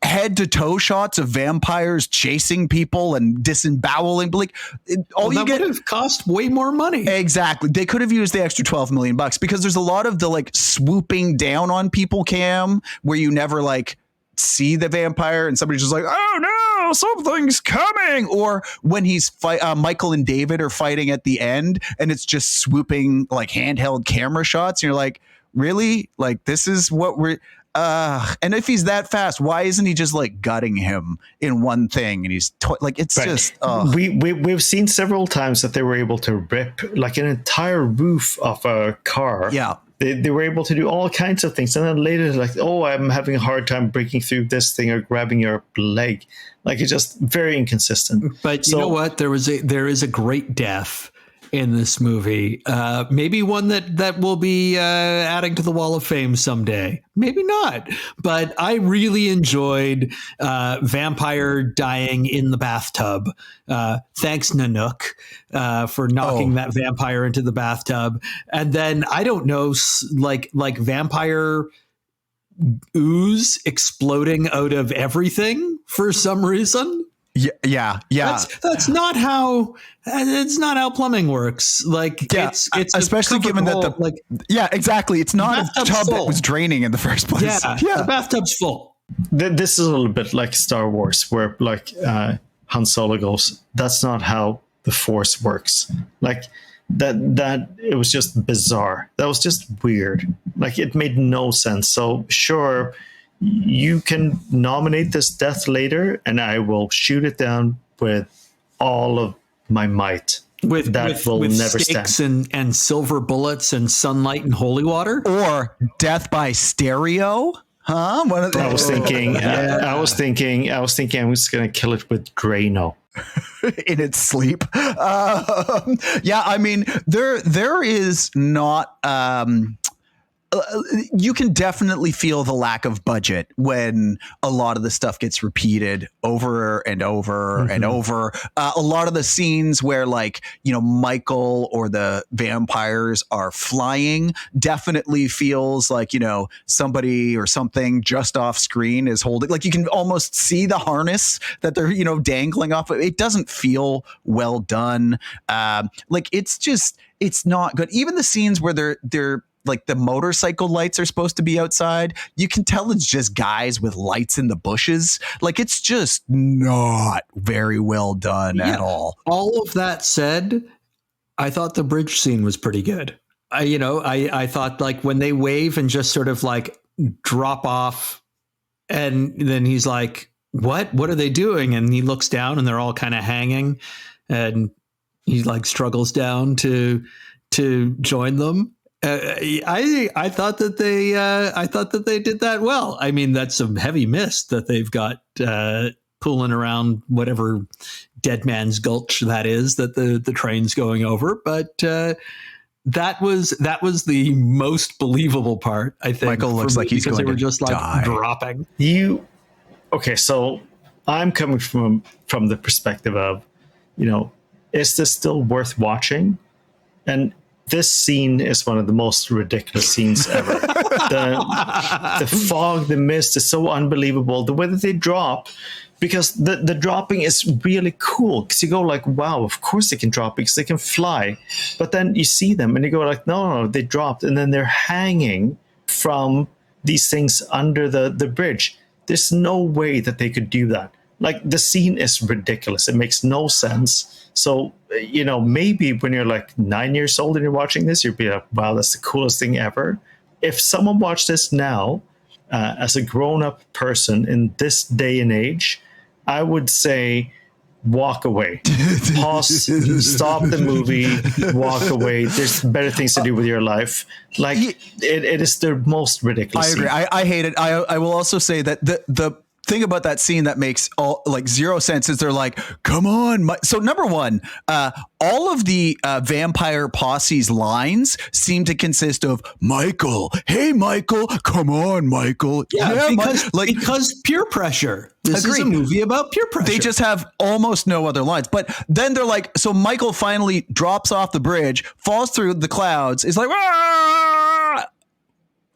head to toe shots of vampires chasing people and disemboweling, but like you get would have cost way more money. Exactly. They could have used the extra $12 million because there's a lot of the like swooping down on people cam where you never like see the vampire and somebody's just like, oh no, something's coming. Or when he's Michael and David are fighting at the end and it's just swooping like handheld camera shots. And you're like, really? Like this is what we're and if he's that fast, why isn't he just like gutting him in one thing? And he's like, it's right. Just we've seen several times that they were able to rip like an entire roof of a car. Yeah, they were able to do all kinds of things, and then later like, oh, I'm having a hard time breaking through this thing or grabbing your leg. Like it's just very inconsistent. But you know what? There is a great death in this movie, maybe one that will be adding to the Wall of Fame someday. Maybe not, but I really enjoyed vampire dying in the bathtub. Thanks, Nanook, for knocking that vampire into the bathtub. And then I don't know, like vampire ooze exploding out of everything for some reason. Yeah. That's not how. It's not how plumbing works. Like, it's especially given that exactly. It's not a tub that was draining in the first place. Yeah. The bathtub's full. This is a little bit like Star Wars, where like Han Solo goes, "That's not how the Force works." Like that it was just bizarre. That was just weird. Like it made no sense. So sure, you can nominate this death later, and I will shoot it down with all of my might. With never stakes stand. and silver bullets and sunlight and holy water, or death by stereo. Huh? I was thinking I'm just going to kill it with Drano. In its sleep. I mean, there is not. You can definitely feel the lack of budget when a lot of the stuff gets repeated over and over and over. A lot of the scenes where like, Michael or the vampires are flying definitely feels like, somebody or something just off screen is holding, like you can almost see the harness that they're, dangling off of. It doesn't feel well done. It's not good. Even the scenes where they're like the motorcycle lights are supposed to be outside. You can tell it's just guys with lights in the bushes. Like it's just not very well done at all. All of that said, I thought the bridge scene was pretty good. I thought like when they wave and just sort of like drop off and then he's like, what are they doing? And he looks down and they're all kind of hanging and he like struggles down to join them. I thought that they did that well. I mean, that's some heavy mist that they've got pulling around whatever Dead Man's Gulch that is that the train's going over. But that was the most believable part. I think Michael looks like he's going to die. Because they were just like dropping. Okay, so I'm coming from the perspective of, is this still worth watching? And this scene is one of the most ridiculous scenes ever. The fog, the mist is so unbelievable. The way that they drop, because the dropping is really cool. Because you go like, wow, of course they can drop because they can fly. But then you see them and you go like, no, they dropped. And then they're hanging from these things under the bridge. There's no way that they could do that. Like, the scene is ridiculous. It makes no sense. So, maybe when you're like 9 years old and you're watching this, you'd be like, wow, that's the coolest thing ever. If someone watched this now, as a grown-up person in this day and age, I would say walk away. Pause, stop the movie, walk away. There's better things to do with your life. Like, it is the most ridiculous I agree. scene. I hate it. I will also say that the thing about that scene that makes zero sense is they're like, come on. So number one, all of the vampire posse's lines seem to consist of Michael. Hey, Michael, come on, Michael. Yeah, because peer pressure. This is a movie about peer pressure. They just have almost no other lines. But then they're like, so Michael finally drops off the bridge, falls through the clouds, is like, "Ah!"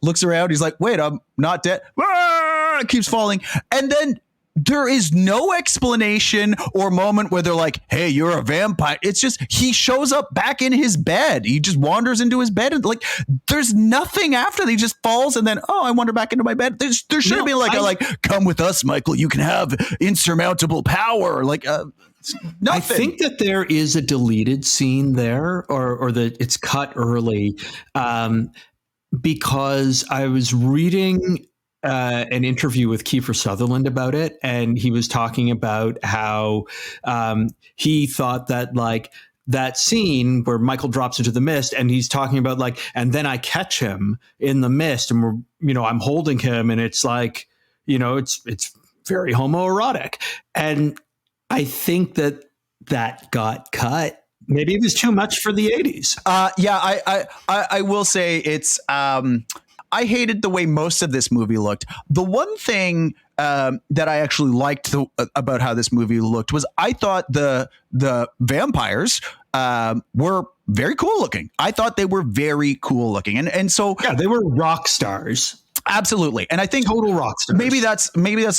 Looks around. He's like, wait, I'm not dead. Ah! Keeps falling. And then there is no explanation or moment where they're like, hey, you're a vampire. It's just, he shows up back in his bed. He just wanders into his bed. And like, there's nothing after that. He just falls and then, I wander back into my bed. There should have been like, come with us, Michael. You can have insurmountable power. Like, nothing. I think that there is a deleted scene there, or that it's cut early, because I was reading an interview with Kiefer Sutherland about it, and he was talking about how he thought that like that scene where Michael drops into the mist, and he's talking about like, and then I catch him in the mist, and I'm holding him, and it's like, it's very homoerotic, and I think that got cut. Maybe it was too much for the 80s. I will say it's. I hated the way most of this movie looked. The one thing that I actually liked about how this movie looked was I thought the vampires were very cool looking. I thought they were very cool looking, and so they were rock stars. Absolutely, and I think total rock stars. Maybe that's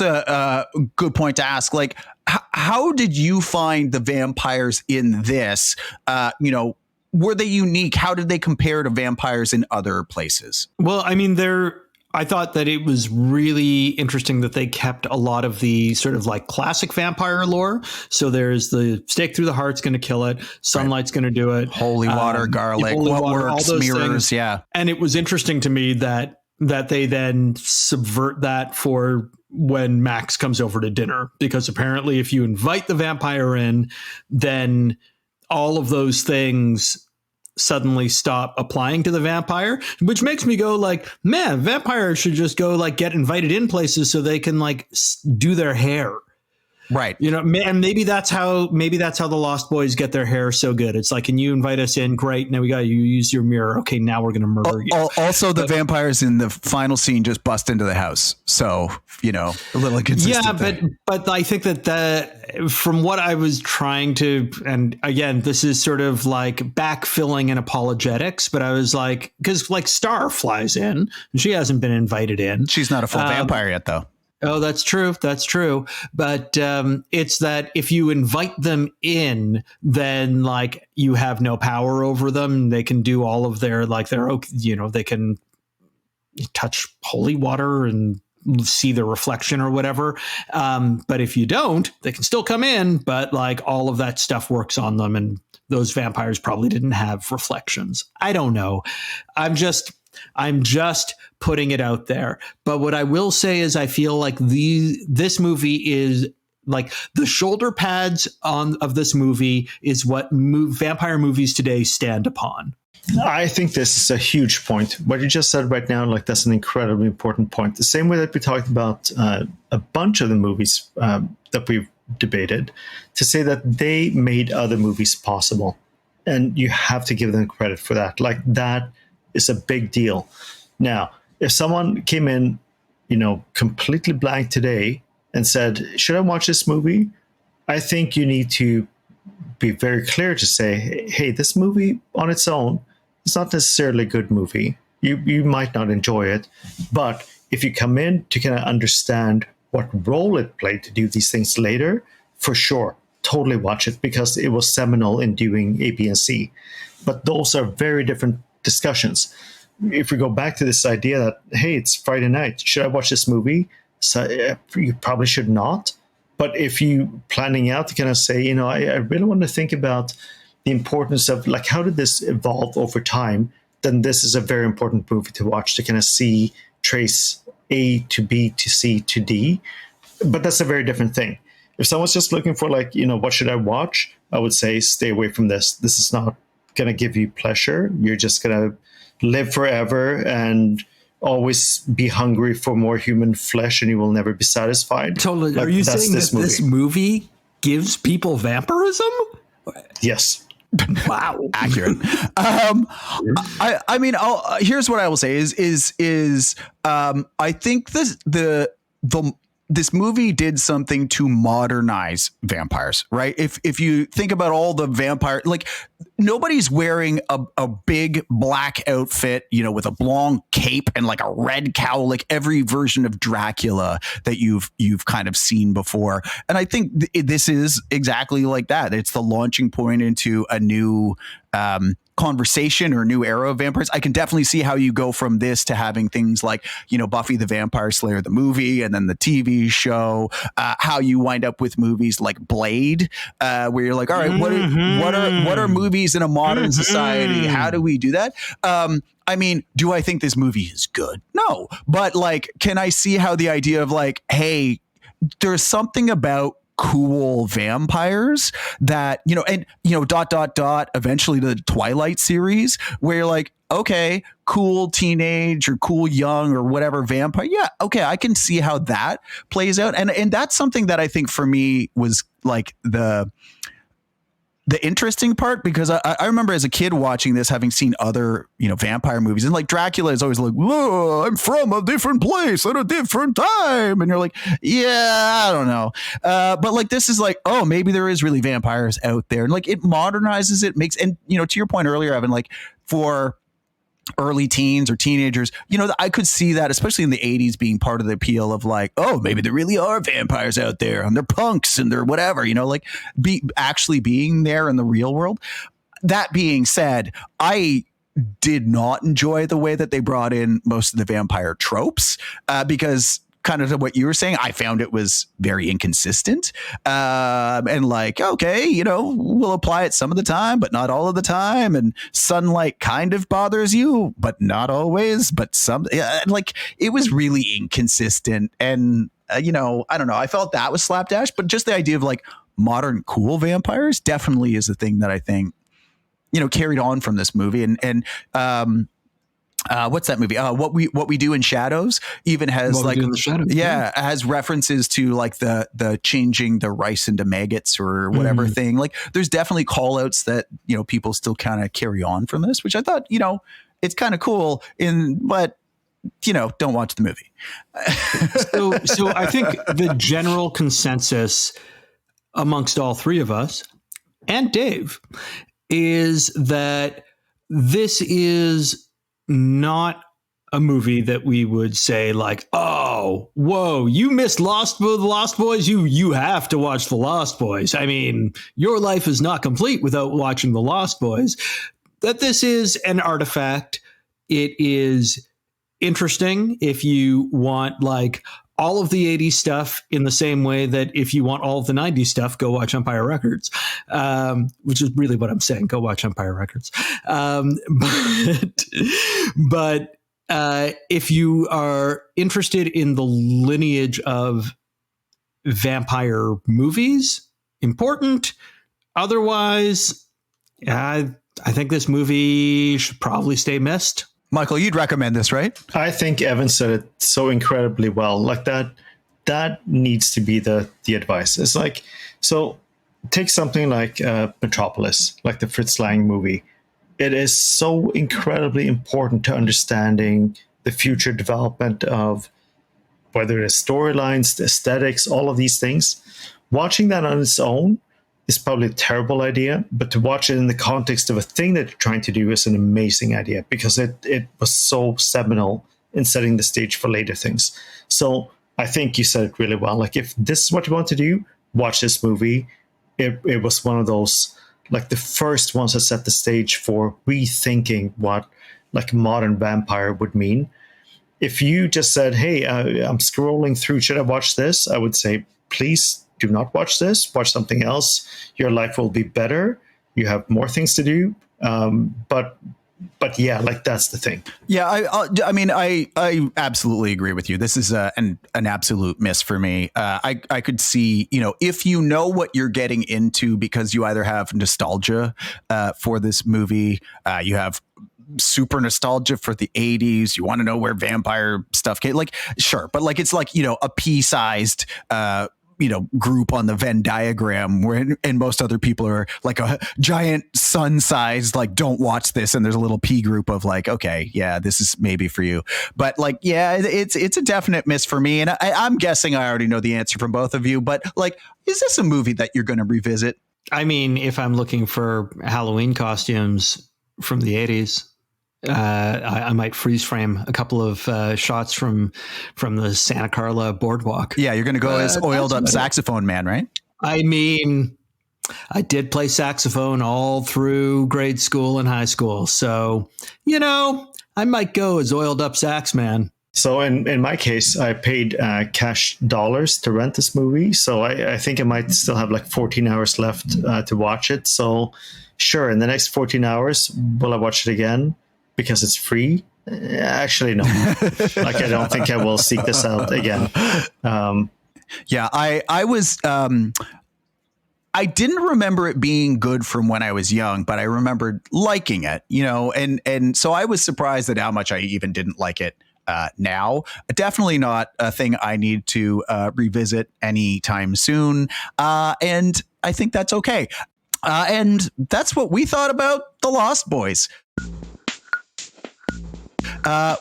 a good point to ask. Like, how did you find the vampires in this? Were they unique? How did they compare to vampires in other places? Well, I mean, I thought that it was really interesting that they kept a lot of the sort of like classic vampire lore. So there's the stake through the heart's going to kill it. Sunlight's going to do it. Holy water, garlic, what works, all those mirrors. Things. Yeah. And it was interesting to me that they then subvert that for when Max comes over to dinner, because apparently if you invite the vampire in, then all of those things suddenly stop applying to the vampire, which makes me go like, man, vampires should just go like get invited in places so they can like do their hair. Right. And maybe that's how the Lost Boys get their hair so good. It's like, can you invite us in? Great. Now we got you use your mirror. Okay. Now we're going to murder you. Also, the vampires in the final scene just bust into the house. So, a little inconsistent. Yeah. But I think that from what I was trying to, and again, this is sort of like backfilling and apologetics, but I was like, because like Star flies in and she hasn't been invited in. She's not a full vampire yet though. Oh, that's true. That's true. But it's that if you invite them in, then like you have no power over them. They can do all of their they can touch holy water and see the reflection or whatever. But if you don't, they can still come in. But like all of that stuff works on them. And those vampires probably didn't have reflections. I don't know. I'm just putting it out there. But what I will say is I feel like this movie is like the shoulder pads of this movie is what vampire movies today stand upon. I think this is a huge point. What you just said right now, like that's an incredibly important point. The same way that we talked about a bunch of the movies that we've debated, to say that they made other movies possible. And you have to give them credit for that. Like that is a big deal. Now, if someone came in, completely blank today and said, should I watch this movie? I think you need to be very clear to say, hey, this movie on its own is not necessarily a good movie. You might not enjoy it, but if you come in to kind of understand what role it played to do these things later, for sure, totally watch it, because it was seminal in doing A, B, and C. But those are very different discussions. If we go back to this idea that, hey, it's Friday night, should I watch this movie? So you probably should not. But if you planning out to kind of say, I really want to think about the importance of, like, how did this evolve over time, then this is a very important movie to watch, to kind of trace A to B to C to D. But that's a very different thing. If someone's just looking for, like, what should I watch? I would say stay away from this. This is not going to give you pleasure. You're just going to live forever and always be hungry for more human flesh, and you will never be satisfied. Totally. Like, are you saying that this movie gives people vampirism? Yes. Wow. Accurate. I mean, here's what I will say is I think this movie did something to modernize vampires, right? If you think about all the vampire, like, nobody's wearing a big black outfit, with a long cape and like a red cowl, like every version of Dracula that you've kind of seen before. And I think this is exactly like that. It's the launching point into a new conversation or a new era of vampires. I can definitely see how you go from this to having things like, Buffy the Vampire Slayer, the movie, and then the TV show, how you wind up with movies like Blade, where you're like, all right, what are movies in a modern society? How do we do that? I mean, do I think this movie is good? No, but like, can I see how the idea of like, hey, there's something about cool vampires that, eventually the Twilight series, where you're like, okay, cool teenage or cool young or whatever vampire. Yeah. Okay. I can see how that plays out. And that's something that I think for me was like the interesting part, because I remember as a kid watching this, having seen other, vampire movies, and like Dracula is always like, whoa, I'm from a different place at a different time. And you're like, yeah, I don't know. But like, this is like, oh, maybe there is really vampires out there. And like, it modernizes it, makes, and, to your point earlier, Evan, like for early teens or teenagers, I could see that, especially in the 80s, being part of the appeal of like, oh, maybe there really are vampires out there and they're punks and they're whatever, like actually being there in the real world. That being said, I did not enjoy the way that they brought in most of the vampire tropes, because kind of to what you were saying, I found it was very inconsistent, and like, okay, we'll apply it some of the time, but not all of the time. And sunlight kind of bothers you, but not always. But some, like, it was really inconsistent. And I don't know. I felt that was slapdash, but just the idea of like modern cool vampires definitely is a thing that I think carried on from this movie. And what's that movie? What we do in shadows even has like, has references to like the changing the rice into maggots or whatever thing. Like, there's definitely call outs that, people still kind of carry on from this, which I thought, it's kind of cool but don't watch the movie. So I think the general consensus amongst all three of us and Dave is that this is not a movie that we would say like, oh, whoa, you missed the Lost Boys. You have to watch the Lost Boys. I mean, your life is not complete without watching the Lost Boys. That this is an artifact. It is interesting if you want like all of the 80s stuff, in the same way that if you want all of the 90s stuff, go watch Empire Records, which is really what I'm saying. Go watch Empire Records. But if you are interested in the lineage of vampire movies, important. Otherwise, I think this movie should probably stay missed. Michael, you'd recommend this, right? I think Evan said it so incredibly well. Like that needs to be the advice. It's like, so take something like Metropolis, like the Fritz Lang movie. It is so incredibly important to understanding the future development of whether it's storylines, the aesthetics, all of these things. Watching that on its own is probably a terrible idea, but to watch it in the context of a thing that you're trying to do is an amazing idea, because it was so seminal in setting the stage for later things. So I think you said it really well. Like, if this is what you want to do, watch this movie. It was one of those, like, the first ones that set the stage for rethinking what like a modern vampire would mean. If you just said, hey, I'm scrolling through, should I watch this? I would say, please do not watch this. Watch something else. Your life will be better. You have more things to do. But yeah, like, that's the thing. Yeah, I mean, I absolutely agree with you. This is an absolute miss for me. I could see, if you know what you're getting into, because you either have nostalgia for this movie, you have super nostalgia for the 80s, you want to know where vampire stuff came, like, sure, but like, it's like, a pea-sized group on the Venn diagram, where and most other people are like a giant sun-sized, like, don't watch this, and there's a little pea group of like, okay, yeah, this is maybe for you. But like, yeah, it's a definite miss for me, and I'm guessing I already know the answer from both of you, but like, is this a movie that you're going to revisit? I mean, if I'm looking for Halloween costumes from the 80s, I might freeze frame a couple of shots from the Santa Carla boardwalk. Yeah, you're going to go as oiled up saxophone man, right? I mean, I did play saxophone all through grade school and high school. So, I might go as oiled up sax man. So in my case, I paid cash dollars to rent this movie. So I think I might still have like 14 hours left to watch it. So sure, in the next 14 hours, will I watch it again? Because it's free? Actually, no. Like, I don't think I will seek this out again. Yeah, I was. I didn't remember it being good from when I was young, but I remembered liking it. And so I was surprised at how much I even didn't like it now. Definitely not a thing I need to revisit anytime soon. And I think that's okay. And that's what we thought about The Lost Boys.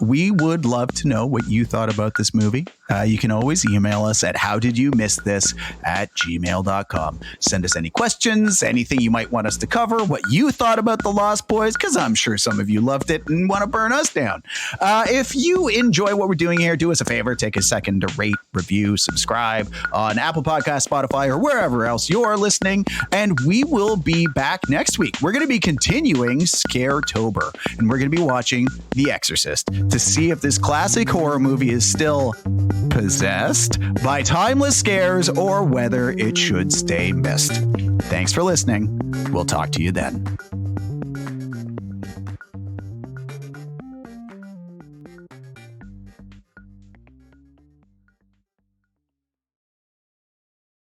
We would love to know what you thought about this movie. You can always email us at howdidyoumissthis@gmail.com. Send us any questions, anything you might want us to cover, what you thought about The Lost Boys, because I'm sure some of you loved it and want to burn us down. If you enjoy what we're doing here, do us a favor, take a second to rate, review, subscribe on Apple Podcasts, Spotify, or wherever else you're listening. And we will be back next week. We're going to be continuing Scaretober, and we're going to be watching The Exorcist to see if this classic horror movie is still possessed by timeless scares or whether it should stay missed. Thanks for listening. We'll talk to you then.